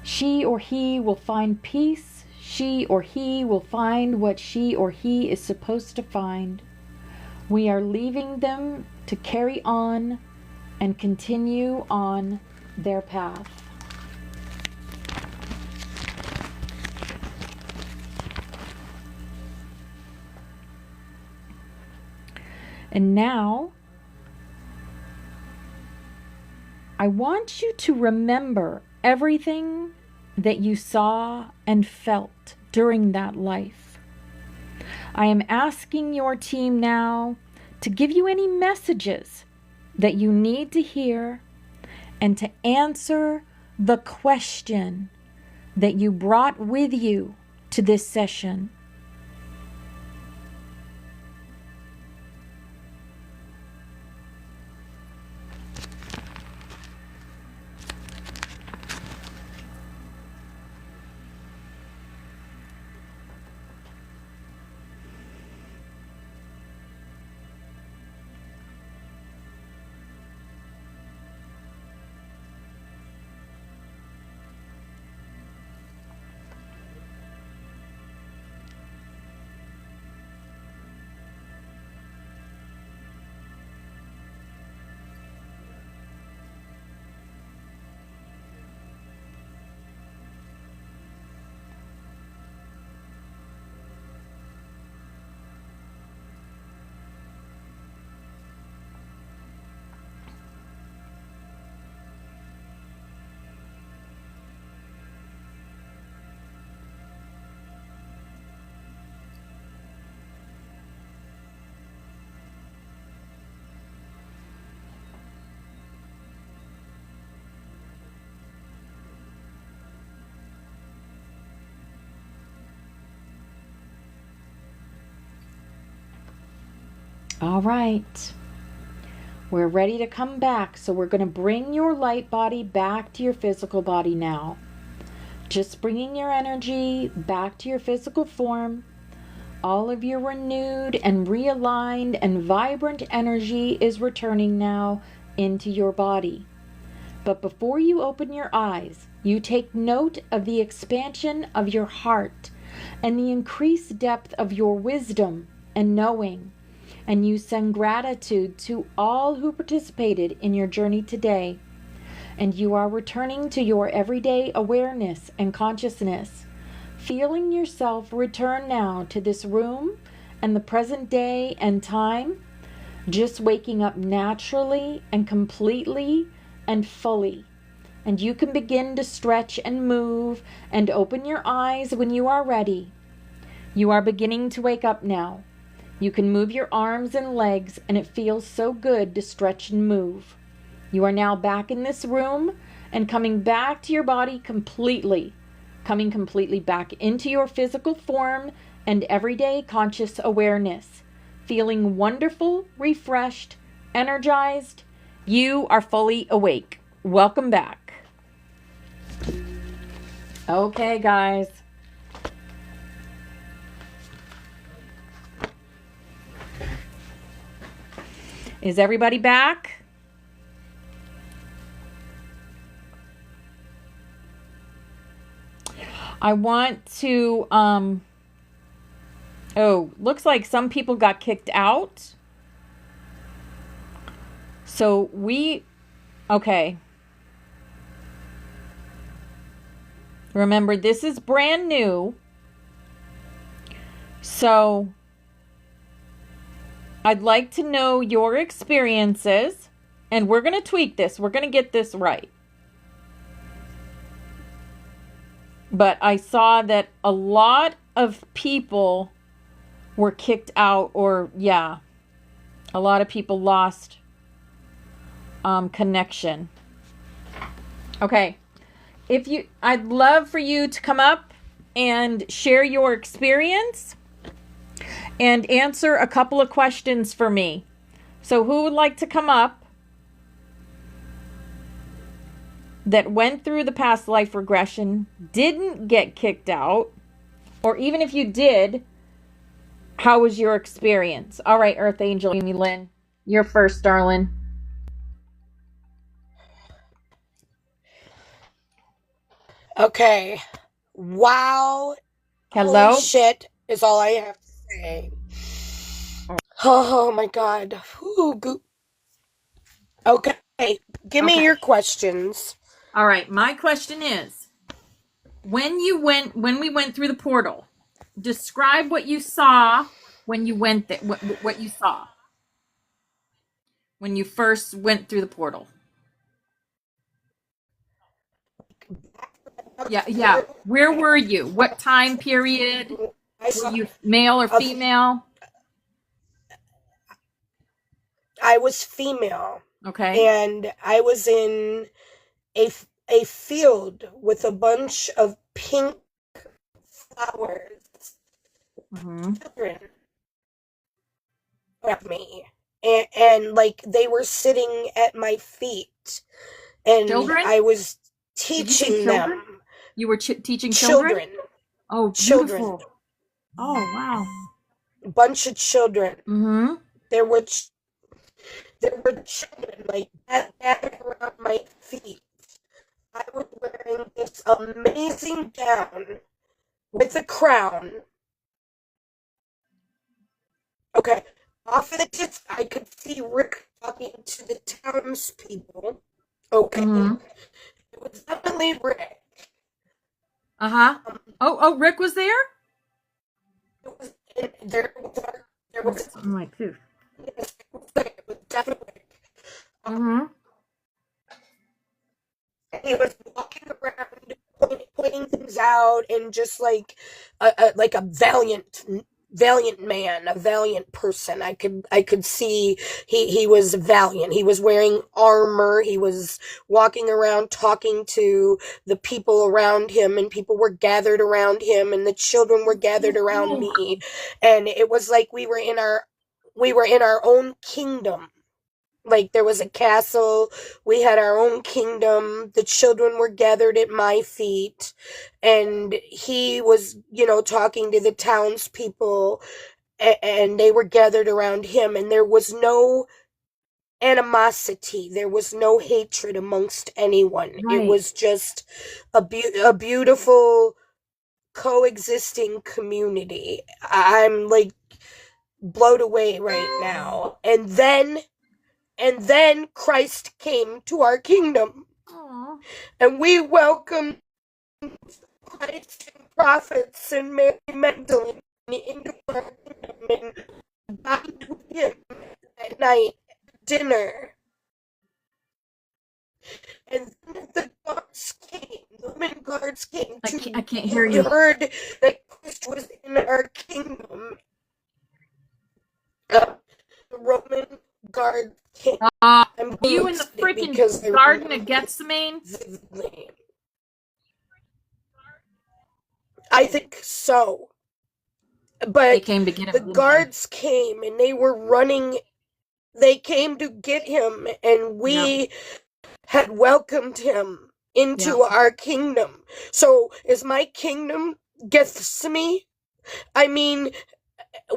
She or he will find peace. She or he will find what she or he is supposed to find. We are leaving them to carry on and continue on their path. And now, I want you to remember everything that you saw and felt during that life. I am asking your team now to give you any messages that you need to hear and to answer the question that you brought with you to this session. All right, we're ready to come back. So we're going to bring your light body back to your physical body now. Just bringing your energy back to your physical form. All of your renewed and realigned and vibrant energy is returning now into your body. But before you open your eyes, you take note of the expansion of your heart and the increased depth of your wisdom and knowing. And you send gratitude to all who participated in your journey today. And you are returning to your everyday awareness and consciousness, feeling yourself return now to this room and the present day and time, just waking up naturally and completely and fully. And you can begin to stretch and move and open your eyes when you are ready. You are beginning to wake up now. You can move your arms and legs, and it feels so good to stretch and move. You are now back in this room and coming back to your body completely, coming completely back into your physical form and everyday conscious awareness, feeling wonderful, refreshed, energized. You are fully awake. Welcome back. Okay, guys. Is everybody back? I want to, looks like some people got kicked out. So okay. Remember, this is brand new. So I'd like to know your experiences, and we're going to tweak this. We're going to get this right. But I saw that a lot of people were kicked out, or a lot of people lost connection. Okay. I'd love for you to come up and share your experience and answer a couple of questions for me. So who would like to come up that went through the past life regression, didn't get kicked out, or even if you did, how was your experience? All right, Earth Angel, Amy Lynn, you're first, darling. Okay. Wow. Hello. Holy shit is all I have to say. Oh my God. Okay. Give me your questions. All right. My question is, when we went through the portal, describe what you saw when you went there, what you saw when you first went through the portal. Yeah. Where were you? What time period? Were you male or female? I was female. Okay. And I was in a field with a bunch of pink flowers. Children of me. And like they were sitting at my feet. And children? I was teaching them. You were teaching children? Oh, beautiful. Children. Oh, wow. A bunch of children. Mm-hmm. There were children like gathered around my feet. I was wearing this amazing gown with a crown. Okay. Off in the distance, I could see Rick talking to the townspeople. Okay. Mm-hmm. It was definitely Rick. Uh-huh. Rick was there? There was something like this. Yes, it was definitely. Mm-hmm. He was walking around, pointing things out, and just like a valiant man, a valiant person. I could see he was valiant. He was wearing armor. He was walking around talking to the people around him, and people were gathered around him, and the children were gathered around me, and it was like we were in our own kingdom. Like there was a castle, we had our own kingdom, the children were gathered at my feet, and he was, talking to the townspeople, and they were gathered around him, and there was no animosity. There was no hatred amongst anyone. It Right. was just a beautiful coexisting community. I'm like blown away right now. And then Christ came to our kingdom, Aw. and we welcomed Christ and prophets and Mary Magdalene into our kingdom and dined with him at night, dinner. And then the guards came, the women guards came I to can't hear you. heard that Christ was in our kingdom. The Roman guard came. Are I'm you in the freaking because I Garden of Gethsemane? vividly. I think so. They But came to get him, the didn't they? guards came and they were running. They came to get him, and Yep. we had welcomed him into Yep. our kingdom. So is my kingdom Gethsemane? I mean,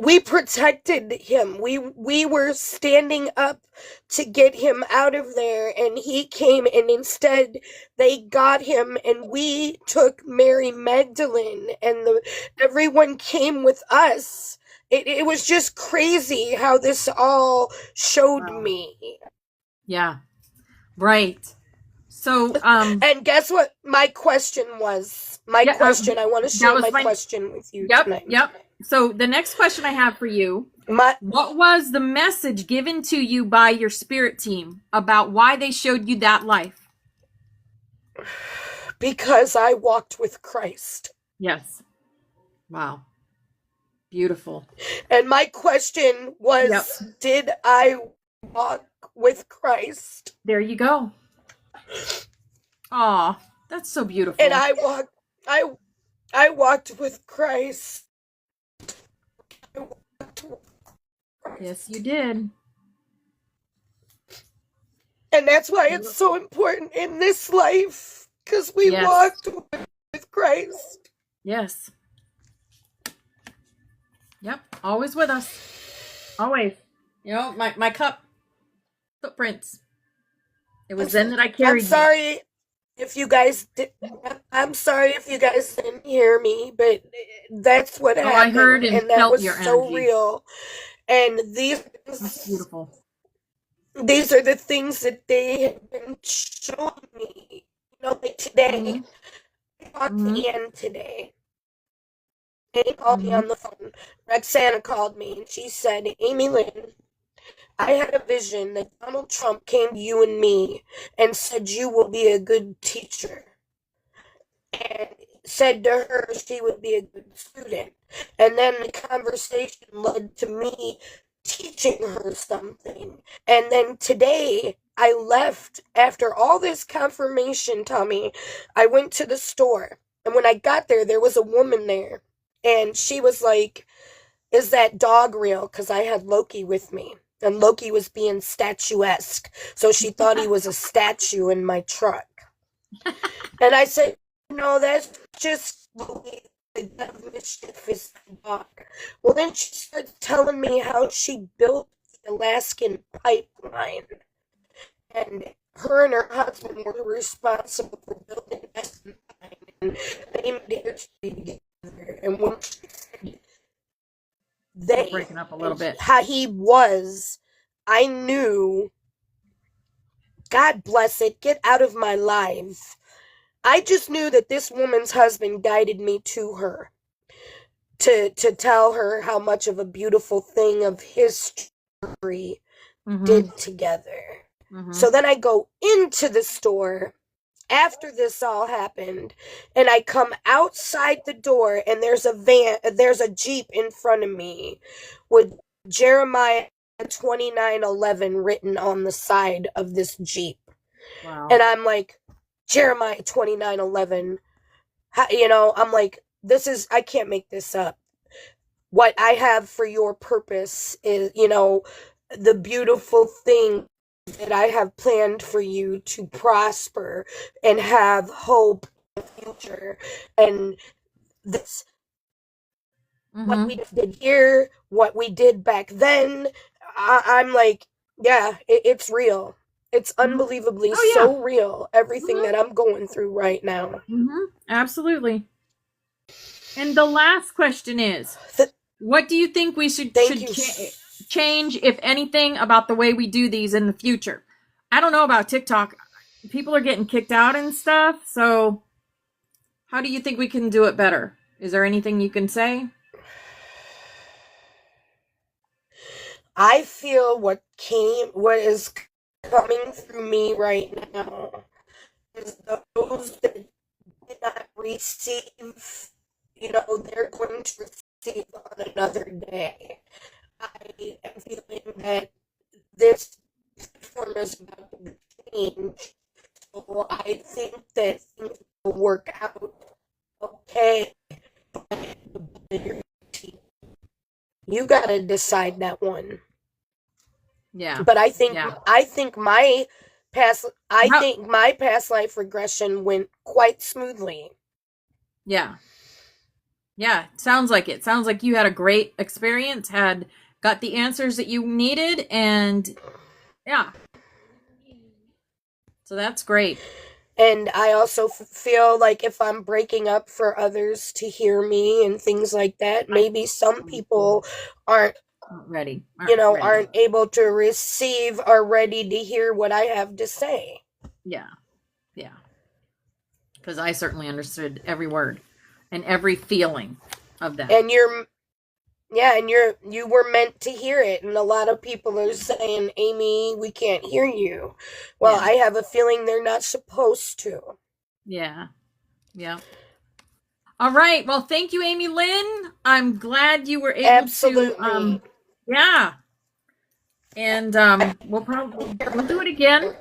we protected him. We were standing up to get him out of there, and he came, and instead they got him, and we took Mary Magdalene, and everyone came with us. It was just crazy how this all showed Wow. me. Yeah. Right. So, And guess what my question was? My yeah, question, I want to that share was my my, question with you yep, tonight. yep. So the next question I have for you, My what was the message given to you by your spirit team about why they showed you that life? Because I walked with Christ. Yes. Wow. Beautiful. And my question was, Yep. did I walk with Christ? There you go. Aw, that's so beautiful. And I walked with Christ. Yes, you did. And that's why it's so important in this life, because we Yes. walked with Christ. Yes. Yep. Always with us. Always. You know, my cup footprints. It was then that I carried I'm sorry if you guys I'm sorry if you guys didn't hear me, but that's what happened. I heard and that felt was your so energy. real. And That's beautiful. These are the things that they have been showing me. You know, like today, I talked to Ann today. And he called me on the phone. Roxana called me and she said, Amy Lynn, I had a vision that Donald Trump came to you and me and said you will be a good teacher. And said to her she would be a good student. And then the conversation led to me teaching her something. And then today I left after all this confirmation, Tommy. I went to the store. And when I got there, there was a woman there. And she was like, is that dog real? Because I had Loki with me. And Loki was being statuesque. So she thought he was a statue in my truck. And I said, no, that's just Loki. The mischief is the dog. Well, then she started telling me how she built the Alaskan pipeline. And her and her husband were responsible for building the Alaskan pipeline. And they made to be together. And when she said they breaking up a little bit. how he was, I knew, God bless it, get out of my life. I just knew that this woman's husband guided me to her to tell her how much of a beautiful thing of history did together. So then I go into the store after this all happened, and I come outside the door, and there's a Jeep in front of me with Jeremiah 29:11 written on the side of this Jeep. Wow. And I'm like, Jeremiah 29:11. You know, I'm like, I can't make this up. What I have for your purpose is, you know, the beautiful thing that I have planned for you to prosper and have hope in the future. And this, what we did here, what we did back then, I'm like, Yeah, it's real. It's Mhm. unbelievably Oh yeah. so real, everything Hmm. that I'm going through right now. Hmm. Absolutely. And the last question is, Th- what do you think we Thank should you. change, if anything, about the way we do these in the future? I don't know about TikTok. People are getting kicked out and stuff. So, how do you think we can do it better? Is there anything you can say? I feel what is coming through me right now is those that did not receive, they're going to receive on another day. I am feeling that this platform is about to change. So I think that things will work out okay. You gotta decide that one. Yeah. But I think Yeah. I think my I How, think my past life regression went quite smoothly. yeah. Yeah. Sounds like it. Sounds like you had a great experience, had got the answers that you needed, and yeah. So that's great. And I also feel like if I'm breaking up for others to hear me and things like that, I maybe some people aren't, aren't ready. Aren't ready. aren't able to receive or ready to hear what I have to say. Yeah. Yeah. Because I certainly understood every word and every feeling of that. And you were meant to hear it, and a lot of people are saying, Amy, we can't hear you. Well, Yeah. I have a feeling they're not supposed to. Yeah. Yeah. All right. Well, thank you, Amy Lynn. I'm glad you were able to Absolutely. yeah. And we'll do it again.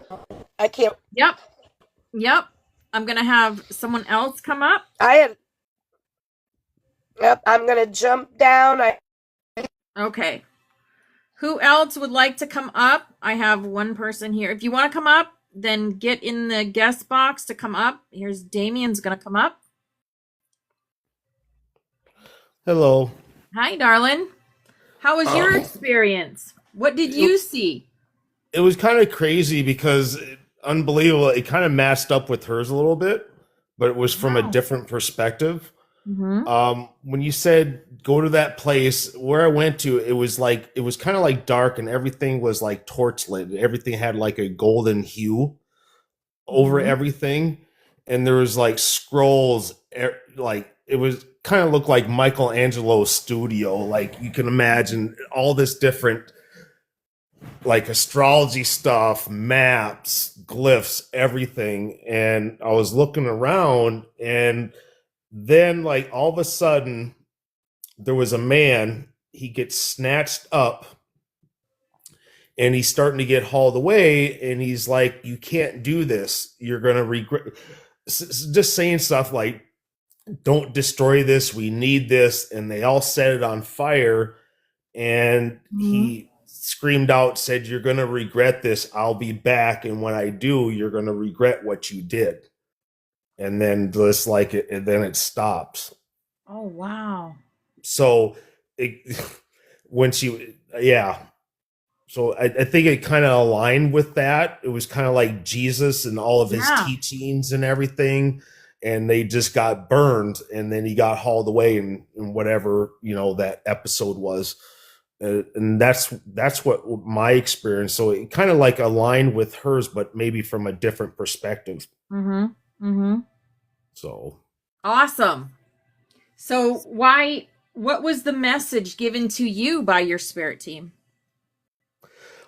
I can't. Yep. Yep. I'm gonna have someone else come up. I had. Yep. I'm gonna jump down. Okay. Who else would like to come up? I have one person here. If you want to come up, then get in the guest box to come up. Here's Damien's gonna come up. Hello. Hi, darling. How was your Um, experience? What did it, you see? it was kind of crazy because unbelievable. It kind of matched up with hers a little bit, but it was from a Wow. different perspective. Mm-hmm. When you said go to that place where I went to, it was kind of like dark and everything was like torch lit. Everything had like a golden hue over Mm-hmm. everything, and there was like scrolls, like it was kind of looked like Michelangelo's studio. Like you can imagine all this different like astrology stuff, maps, glyphs, everything. And I was looking around, and then, like, all of a sudden, there was a man. He gets snatched up and he's starting to get hauled away. And he's like, you can't do this. You're going to regret. Just saying stuff like, don't destroy this. We need this. And they all set it on fire, and Mm-hmm. he screamed out, said, you're going to regret this. I'll be back, and when I do, you're going to regret what you did. And then just like it, and then it stops. Oh, wow. So it, when she, yeah, so I think it kind of aligned with that. It was kind of like Jesus and all of his Yeah. teachings and everything, and they just got burned, and then he got hauled away, and whatever, that episode was. And that's what my experience. So it kind of like aligned with hers, but maybe from a different perspective. Mm-hmm. Mm-hmm. So, Awesome. So what was the message given to you by your spirit team?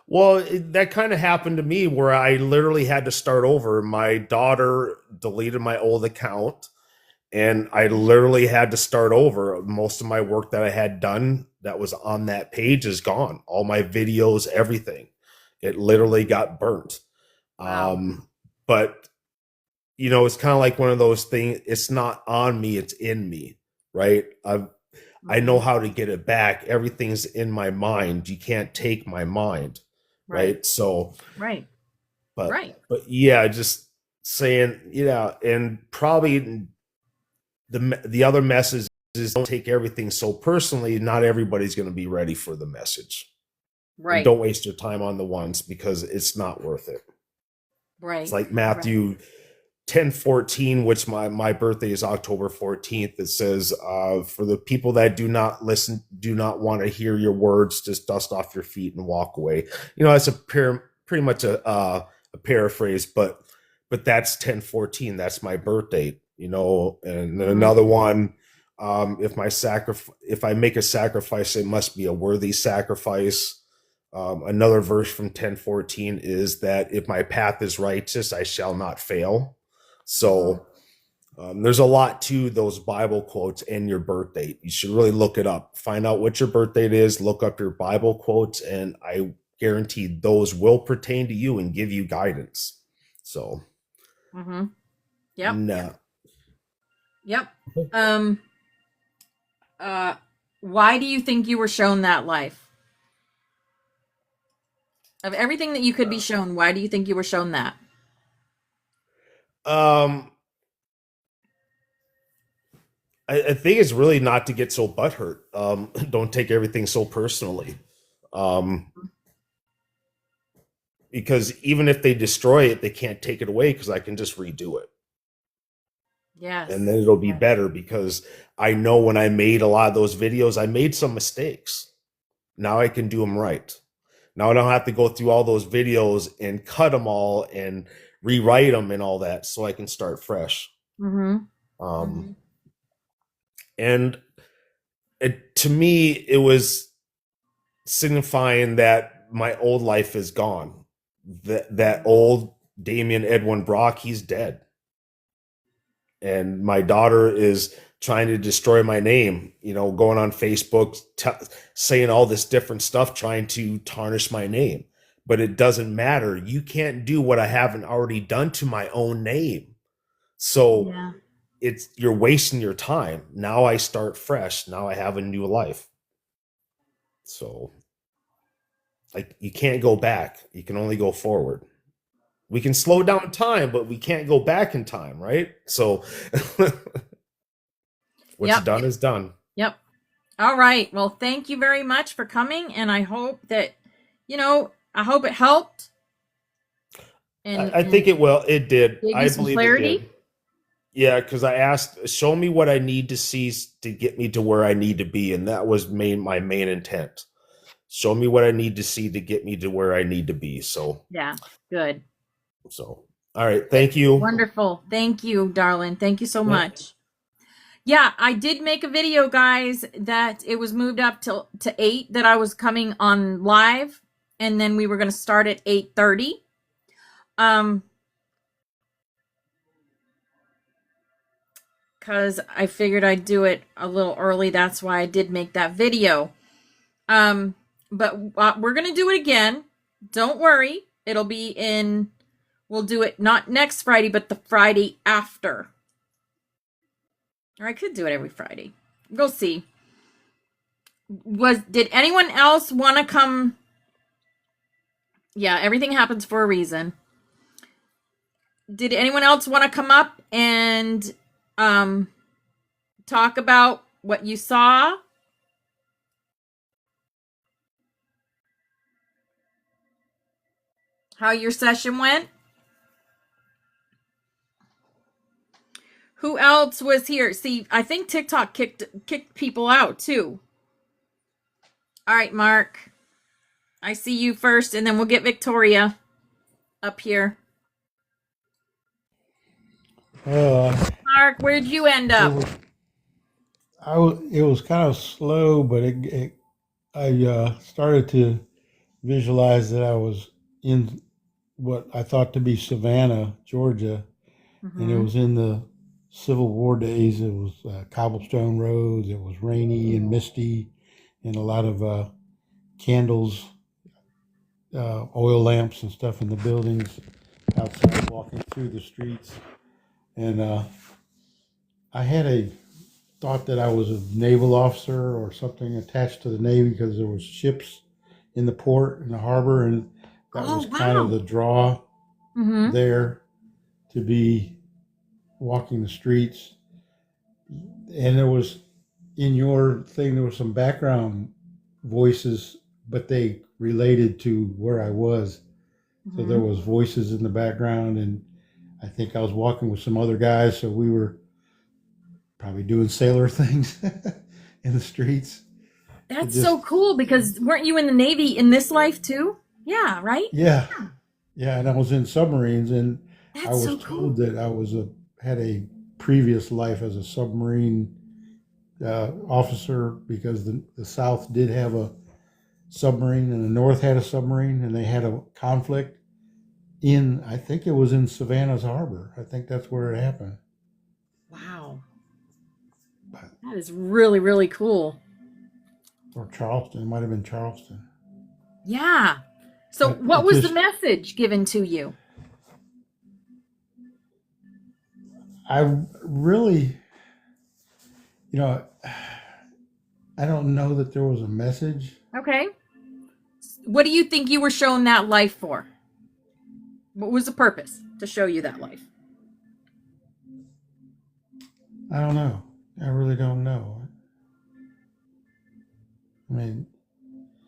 well, that kind of happened to me where I literally had to start over. My daughter deleted my old account, and I literally had to start over. Most of my work that I had done that was on that page is gone. All my videos, everything. It literally got burnt. Wow. Um, but it's kind of like one of those things. It's not on me; it's in me, right? I know Mm-hmm. how to get it back. Everything's in my mind. You can't take my mind, Right. right? So, Right. but Right. but yeah, just saying, and probably the other message is don't take everything so personally. Not everybody's going to be ready for the message. And Right. don't waste your time on the ones because it's not worth it. It's Right. like Right. Matthew 10:14, which my birthday is October 14th. It says, for the people that do not listen, do not want to hear your words, just dust off your feet and walk away. That's pretty much a paraphrase, but that's 10:14. That's my birthday. And then Mhm. another one, if I make a sacrifice, it must be a worthy sacrifice. Another verse from 10:14 is that if my path is righteous, I shall not fail. Mhm. So there's a lot to those Bible quotes and your birth date. You should really look it up. Find out what your birth date is, look up your Bible quotes, and I guarantee those will pertain to you and give you guidance. So, Mhm. Yep. no. Yep. Um uh why do you think you were shown that life? Of everything that you could be shown, why do you think you were shown that? Um, I think it's really not to get so butthurt. Don't take everything so personally. Um, because even if they destroy it, they can't take it away because I can just redo it. And Yes. then it'll be Yes. better because I know when I made a lot of those videos, I made some mistakes. Now I can do them right. Now I don't have to go through all those videos and cut them all and rewrite them and all that so I can start fresh. Mhm. Um, Mhm. and to me, it was signifying that my old life is gone. That old Damien Edwin Brock, he's dead. And my daughter is trying to destroy my name, going on Facebook, saying all this different stuff, trying to tarnish my name. But it doesn't matter. You can't do what I haven't already done to my own name. So Yeah. you're wasting your time. Now I start fresh. Now I have a new life. So like you can't go back. You can only go forward. We can slow down time, but we can't go back in time, right? So what's Yep. done is done. Yep. All right. Well, thank you very much for coming, and I hope that I hope it helped and I think it will. It did. gave you I some believe it clarity. did. Yeah, because I asked, show me what I need to see to get me to where I need to be, and that was my main intent. Show me what I need to see to get me to where I need to be. Yeah. Good. All right. Thank you. Wonderful. Thank you, darling. Thank you so Yeah. much. Yeah, I did make a video, guys, that it was moved up to 8 that I was coming on live, and then we were going to start at 8:30. Um cuz I figured I'd do it a little early. That's why I did make that video. But we're going to do it again. Don't worry. It'll be in we'll do it not next Friday, but the Friday after. Or I could do it every Friday. We'll see. Did anyone else want to come? Yeah, everything happens for a reason. Did anyone else want to come up and um talk about what you saw? How your session went? Who else was here? See, I think TikTok kicked people out too. All right, Mark. I see you first, and then we'll get Victoria up here. Uh, Mark, where'd you end it up? was it was kind of slow, but I started to visualize that I was in what I thought to be Savannah, Georgia, and it Mm-hmm. was in the Civil War days. It was cobblestone roads. It was rainy and misty, and a lot of candles, oil lamps, and stuff in the buildings outside, walking through the streets, and I had a thought that I was a naval officer or something attached to the Navy because there was ships in the port in the harbor, and that Oh, was kind of wow. the draw Mm-hmm. there to be walking the streets. And there was in your thing there was some background voices but they related to where I was. So there Mhm. was voices in the background, and I think I was walking with some other guys, so we were probably doing sailor things in the streets. It That's so just, cool because weren't you in the Navy in this life too? Yeah, right? yeah, yeah. And I was in submarines, and I That's was so told cool. that I was a had a previous life as a submarine officer because the South did have a submarine and the North had a submarine, and they had a conflict in, I think it was in Savannah's Harbor. I think that's where it happened. Wow. But, That is really, really cool. or Charleston, it might have been Charleston. Yeah. So, But what it was the just, message given to you? I really, you know, I don't know that there was a message. Okay. What do you think you were shown that life for? What was the purpose to show you that life? I don't know. I really don't know. I mean,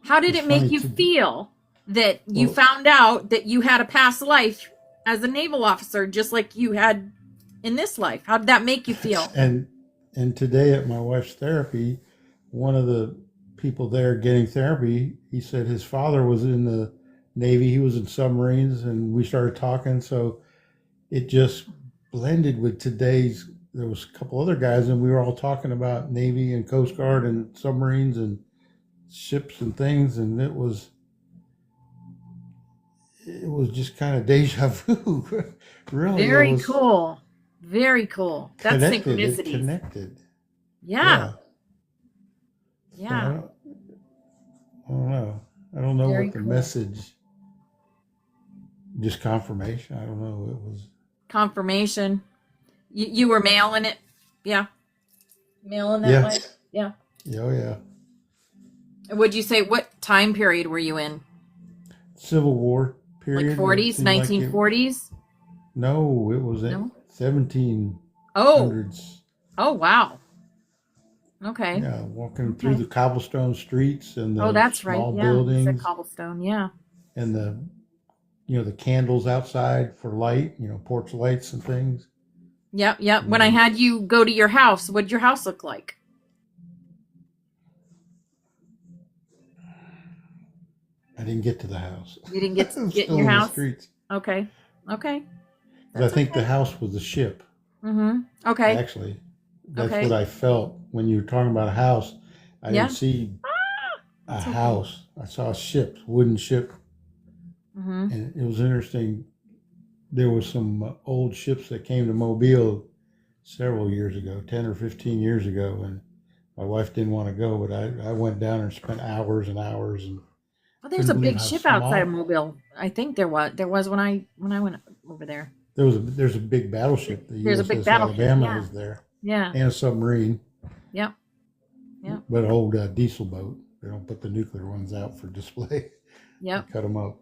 How did it's it make funny you to, feel that you well, found out that you had a past life as a naval officer just like you had in this life? How did that make you feel? and today at my wife's therapy, one of the people there getting therapy, he said his father was in the Navy. He was in submarines, and we started talking. So it just blended with today's. There was a couple other guys, and we were all talking about Navy and Coast Guard and submarines and ships and things, and it was just kind of deja vu. Really, it Very was cool. Very cool. That's connected. It synchronicities. connected. Yeah. Yeah. So Yeah. I don't know. I don't know Very what the cool. message. Just confirmation. I don't know. It was. Confirmation. You were male in it. Yeah. Male in that Yeah. life. Yeah. Yeah. Oh yeah. Would you say what time period were you in? Civil War Like period. It 40s, seemed like it. 1940s? No, it was at No? seventeen Oh. hundreds. Oh, wow. Okay. Yeah, walking through Okay. the cobblestone streets and Oh, the that's right. small Yeah. You said buildings cobblestone. Yeah. and the candles outside for light. Porch lights and things. Yep. Yep. And When I then had you go to your house, what did your house look like? I didn't get to the house. You didn't I get to was get in still your in the house? streets. Okay. Okay. 'Cause I That's think the okay. house was a ship. Mm-hmm. Okay. Actually, that's what Okay. I felt when you were talking about a house. I didn't Yeah. see a That's okay. house. I saw a ship, wooden ship, Mm-hmm. and it was interesting. There were some old ships that came to Mobile several years ago, 10 or 15 years ago, and my wife didn't want to go, but I went down and spent hours and hours and Well, there's couldn't a believe big how ship outside of small. Mobile. I think there was when I went over there. There's a big battleship. The There's a big USS battleship. Alabama Yeah. is there, Yeah. and a submarine, Yep. Yep. but an old diesel boat. They don't put the nuclear ones out for display. They Yep. cut them up.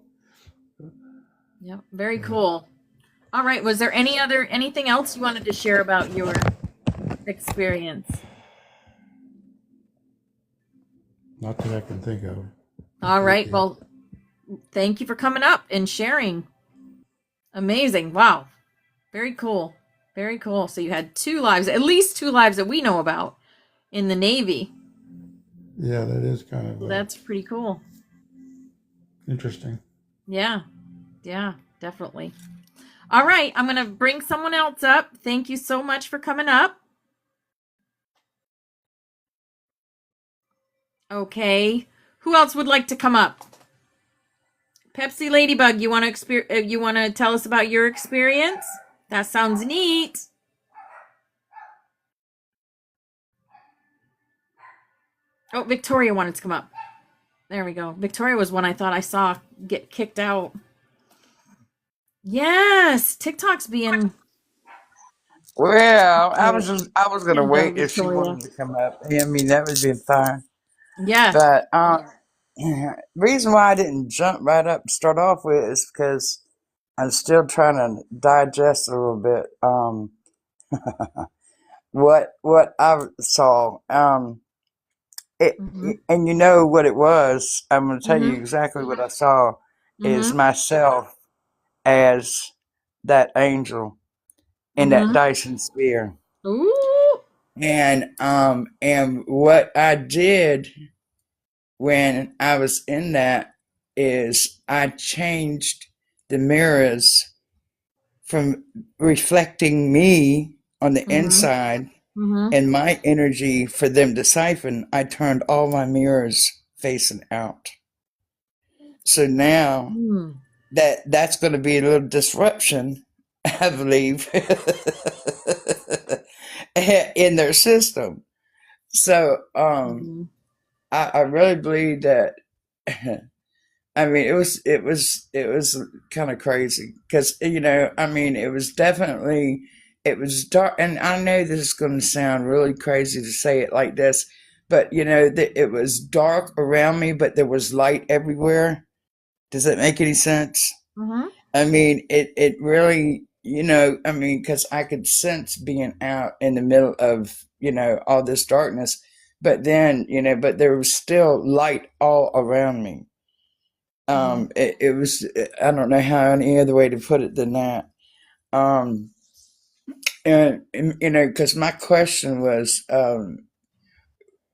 Yep. Very Yeah. cool. All right. Was there anything else you wanted to share about your experience? Not that I can think of. All Thank right. you. Well, thank you for coming up and sharing. Amazing. Wow. Very cool. Very cool. So you had two lives, at least two lives that we know about in the Navy. Yeah, that is kind So of that's pretty cool. interesting. Yeah. Yeah, definitely. All right. I'm going to bring someone else up. Thank you so much for coming up. Okay. Who else would like to come up? Pepsi Ladybug, you want to tell us about your experience? That sounds neat. Oh, Victoria wanted to come up. There we go. Victoria was one I thought I saw get kicked out. Yes, TikTok's being. Well, I Oh, was gonna there you go, wait if she Victoria. wanted to come up. I mean, that would be fine. Yeah. But reason why I didn't jump right up to start off with is because I'm still trying to digest a little bit what I saw. Mhm. And you know what it was. I'm going to tell you Mhm. exactly what I saw is Mhm. myself as that angel in that Mhm. Dyson sphere. Ooh. And what I did when I was in that is I changed the mirrors from reflecting me on the Mhm. inside Mhm. and my energy for them to siphon. I turned all my mirrors facing out. So now Mm. that's going to be a little disruption, I believe, in their system. So Mhm. I really believe that. I mean, it was kind of crazy because I mean, it was dark, and I know this is going to sound really crazy to say it like this, but it was dark around me, but there was light everywhere. Does that make any sense? Mhm. I mean, it really, I mean, because I could sense being out in the middle of, all this darkness, but then, but there was still light all around me. Mhm. It was, I don't know how any other way to put it than that. Um, and because my question was,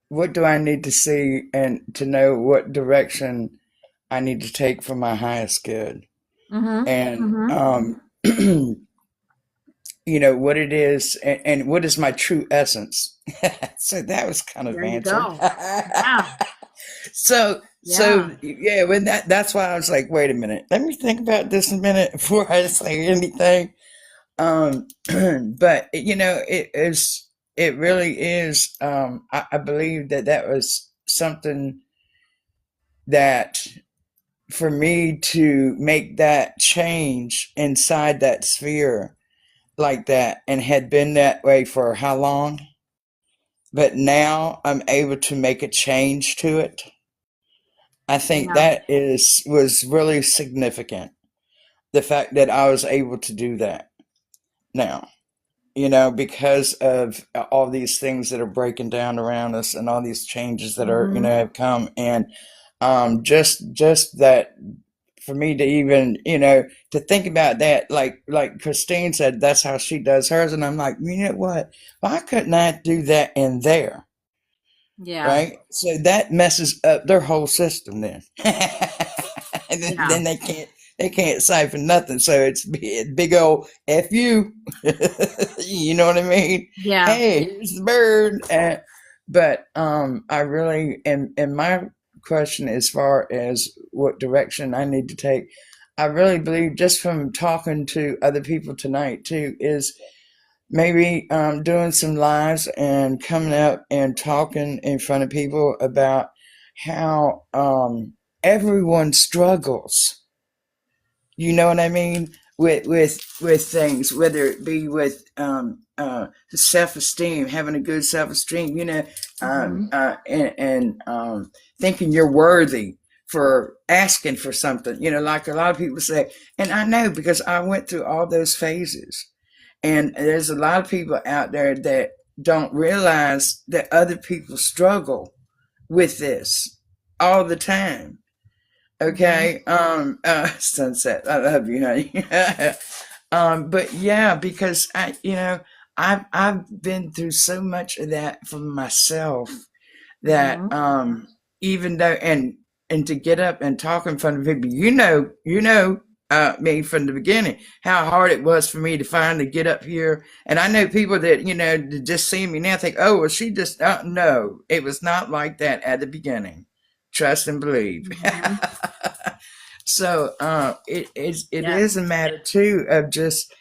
what do I need to see and to know what direction I need to take for my highest good? Mhm. And, Mhm. what it is and what is my true essence. So that was kind of There you answered. go. Yeah. So Yeah. yeah, when that's why I was like, wait a minute, let me think about this a minute before I say anything. But it really is. I believe that was something that for me to make that change inside that sphere like that and had been that way for how long? But now I'm able to make a change to it. I think Yeah. that is was really significant. The fact that I was able to do that now, because of all these things that are breaking down around us and all these changes that are, Mhm. have come, and just that for me to even, to think about that, like Christine said, that's how she does hers, and I'm like, you know what? Why couldn't I do that in there? Yeah. Right? So that messes up their whole system then. And Yeah. then they can't siphon nothing. So it's big old F you. You know what I mean? Yeah. Hey, here's the bird. But I really and my question as far as what direction I need to take, I really believe just from talking to other people tonight too, is maybe doing some lives and coming up and talking in front of people about how everyone struggles. You know what I mean? With things, whether it be with self esteem, having a good self esteem, Mhm. and thinking you're worthy for asking for something. Like a lot of people say, and I know because I went through all those phases. And there's a lot of people out there that don't realize that other people struggle with this all the time. Mhm. Okay. Sunset. I love you, honey. But yeah, because I've been through so much of that for myself that Mhm. even though and to get up and talk in front of people, me from the beginning, how hard it was for me to finally get up here. And I know people that just see me now think, oh, well, she just no, it was not like that at the beginning. Trust and believe. Mhm. So it Yes. is a matter too of just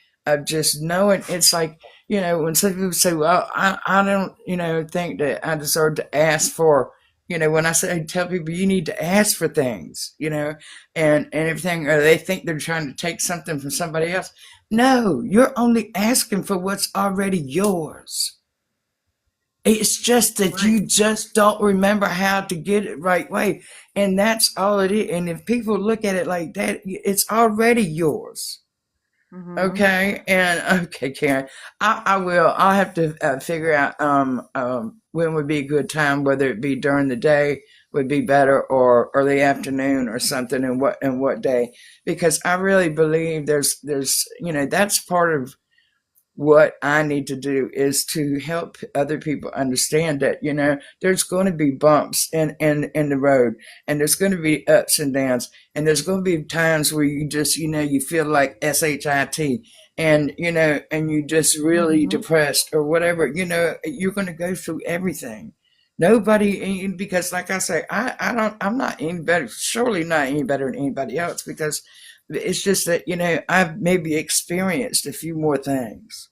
knowing. It's like when some people say, "Well, I don't think that I deserve to ask for." When I say tell people you need to ask for things, and everything, or they think they're trying to take something from somebody else. No, you're only asking for what's already yours. It's just that Right. you just don't remember how to get it right way. And that's all it is. And if people look at it like that, it's already yours. Mhm. Okay. And okay, Karen, I will. I'll have to figure out when would be a good time, whether it be during the day would be better or early afternoon or something, and what day, because I really believe there's that's part of what I need to do is to help other people understand that, there's going to be bumps in the road, and there's going to be ups and downs, and there's going to be times where you just, you feel like SHIT, and, and you just really depressed or whatever, you're going to go through everything. Nobody, because like I say, I'm not any better, surely not any better than anybody else, because it's just that, I've maybe experienced a few more things,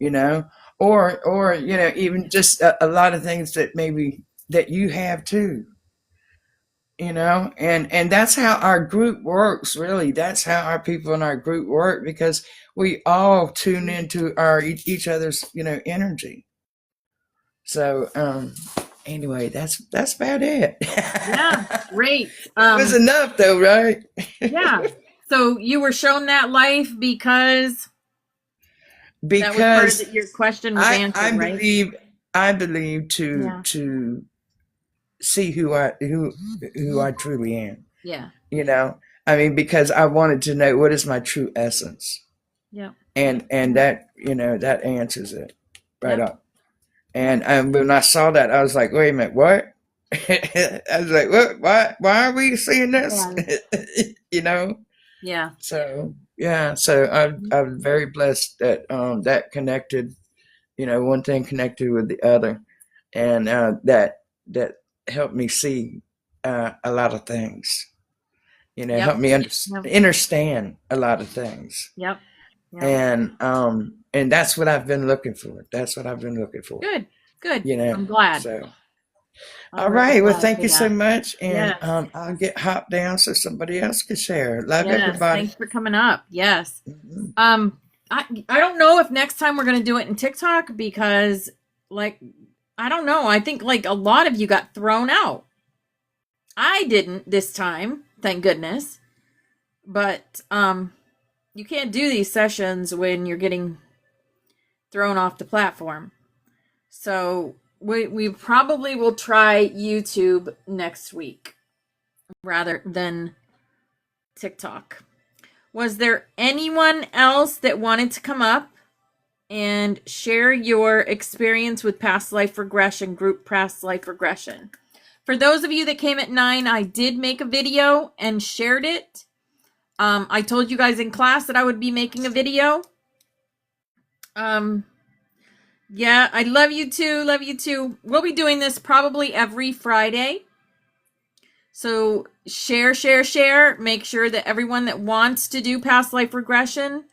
you know, or even just a lot of things that maybe that you have too, and that's how our group works. Really, that's how our people in our group work, because we all tune into our each other's energy. So anyway, that's about it. Yeah, great. It was enough though, right? Yeah. So you were shown that life because that was part of Because your question was answered, I right? believe Yeah. to see who I truly am. Yeah. I mean, because I wanted to know what is my true essence, Yeah. and that that answers it right Yep. up. And when I saw that, I was like, wait a minute, what? I was like, what? Why are we seeing this? Yeah. So yeah, so I'm very blessed that that connected. One thing connected with the other, and that helped me see a lot of things. Yep. Helped me Yep. understand a lot of things, Yep. Yep. and that's what I've been looking for. That's what I've been looking for. Good. Good. I'm glad. So I'm all really right. Well, glad thank for you so that. much, and Yes. I'll get hopped down so somebody else can share. Love Yes. everybody. Thanks for coming up. Yes. Mhm. I don't know if next time we're gonna do it in TikTok, because like I don't know. I think like a lot of you got thrown out. I didn't this time, thank goodness. But you can't do these sessions when you're getting thrown off the platform. So we probably will try YouTube next week rather than TikTok. Was there anyone else that wanted to come up and share your experience with past life regression, group past life regression? For those of you that came at 9, I did make a video and shared it. I told you guys in class that I would be making a video. Yeah, I love you too. Love you too. We'll be doing this probably every Friday. So share, share, share. Make sure that everyone that wants to do past life regression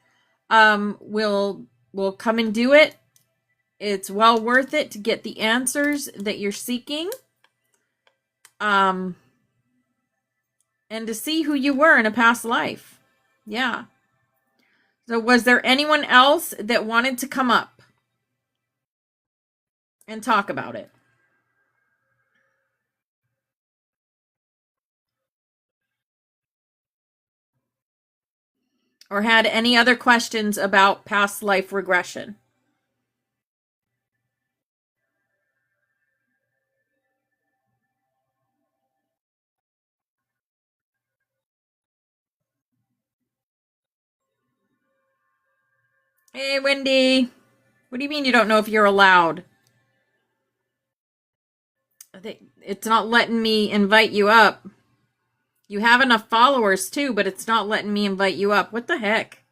will come and do it. It's well worth it to get the answers that you're seeking. And to see who you were in a past life. Yeah. So was there anyone else that wanted to come up and talk about it? Or had any other questions about past life regression? Hey, Wendy. What do you mean you don't know if you're allowed? It's not letting me invite you up. You have enough followers too, but it's not letting me invite you up. What the heck?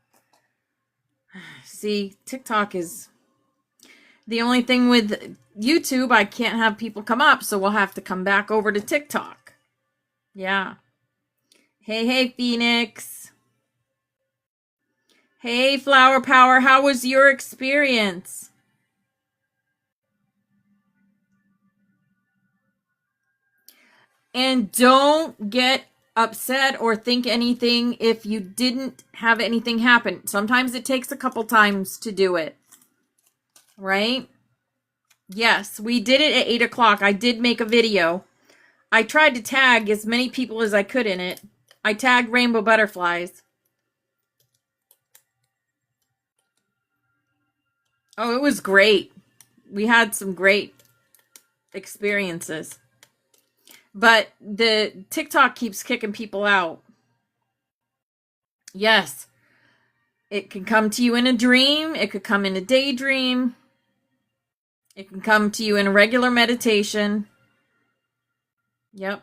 See, TikTok is the only thing with YouTube. I can't have people come up, so we'll have to come back over to TikTok. Yeah. Hey, Phoenix. Hey, Flower Power. How was your experience? And don't get upset or think anything if you didn't have anything happen. Sometimes it takes a couple times to do it. Right? Yes, we did it at 8 o'clock. I did make a video. I tried to tag as many people as I could in it. I tagged rainbow butterflies. Oh, it was great. We had some great experiences. But the TikTok keeps kicking people out. Yes. It can come to you in a dream. It could come in a daydream. It can come to you in a regular meditation. Yep.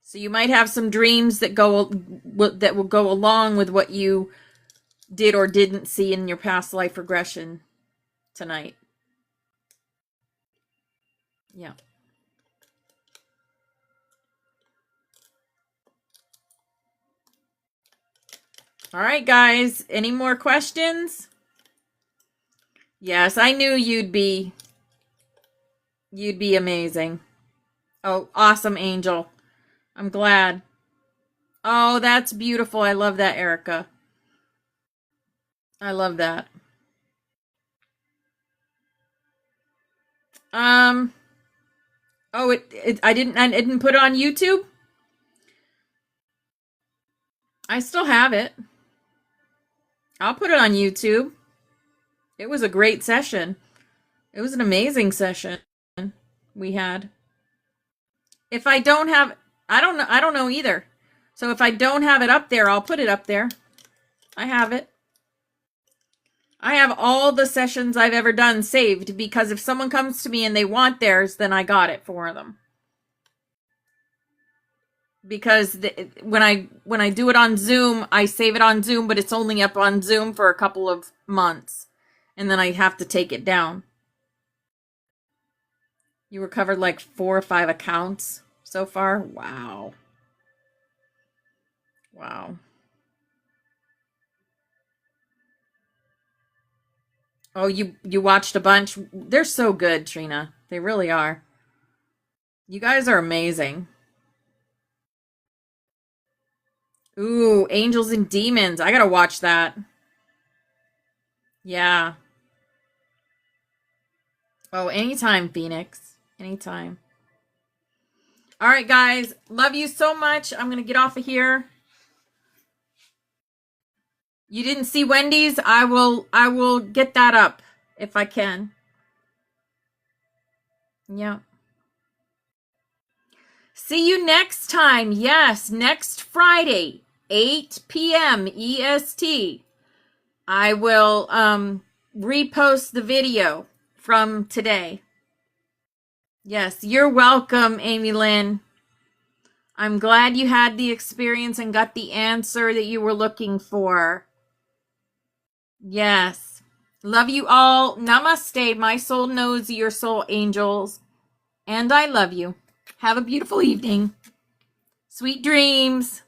So you might have some dreams that will go along with what you did or didn't see in your past life regression tonight. Yeah. All right, guys. Any more questions? Yes, I knew you'd be amazing. Oh, awesome, Angel. I'm glad. Oh, that's beautiful. I love that, Erica. I love that. Oh, I didn't put it on YouTube. I still have it. I'll put it on YouTube. It was a great session. It was an amazing session we had. If I don't have, I don't know either. So if I don't have it up there, I'll put it up there. I have it. I have all the sessions I've ever done saved, because if someone comes to me and they want theirs, then I got it for them. Because when I do it on Zoom, I save it on Zoom, but it's only up on Zoom for a couple of months, and then I have to take it down. You recovered like 4 or 5 accounts so far? Wow. Wow. Oh, you watched a bunch? They're so good, Trina. They really are. You guys are amazing. Ooh, Angels and Demons. I gotta watch that. Yeah. Oh, anytime, Phoenix. Anytime. All right, guys. Love you so much. I'm gonna get off of here. You didn't see Wendy's? I will get that up if I can. Yeah. See you next time. Yes, next Friday, 8 p.m. EST. I will repost the video from today. Yes, you're welcome, Amy Lynn. I'm glad you had the experience and got the answer that you were looking for. Yes. Love you all. Namaste. My soul knows your soul, angels. And I love you. Have a beautiful evening. Sweet dreams.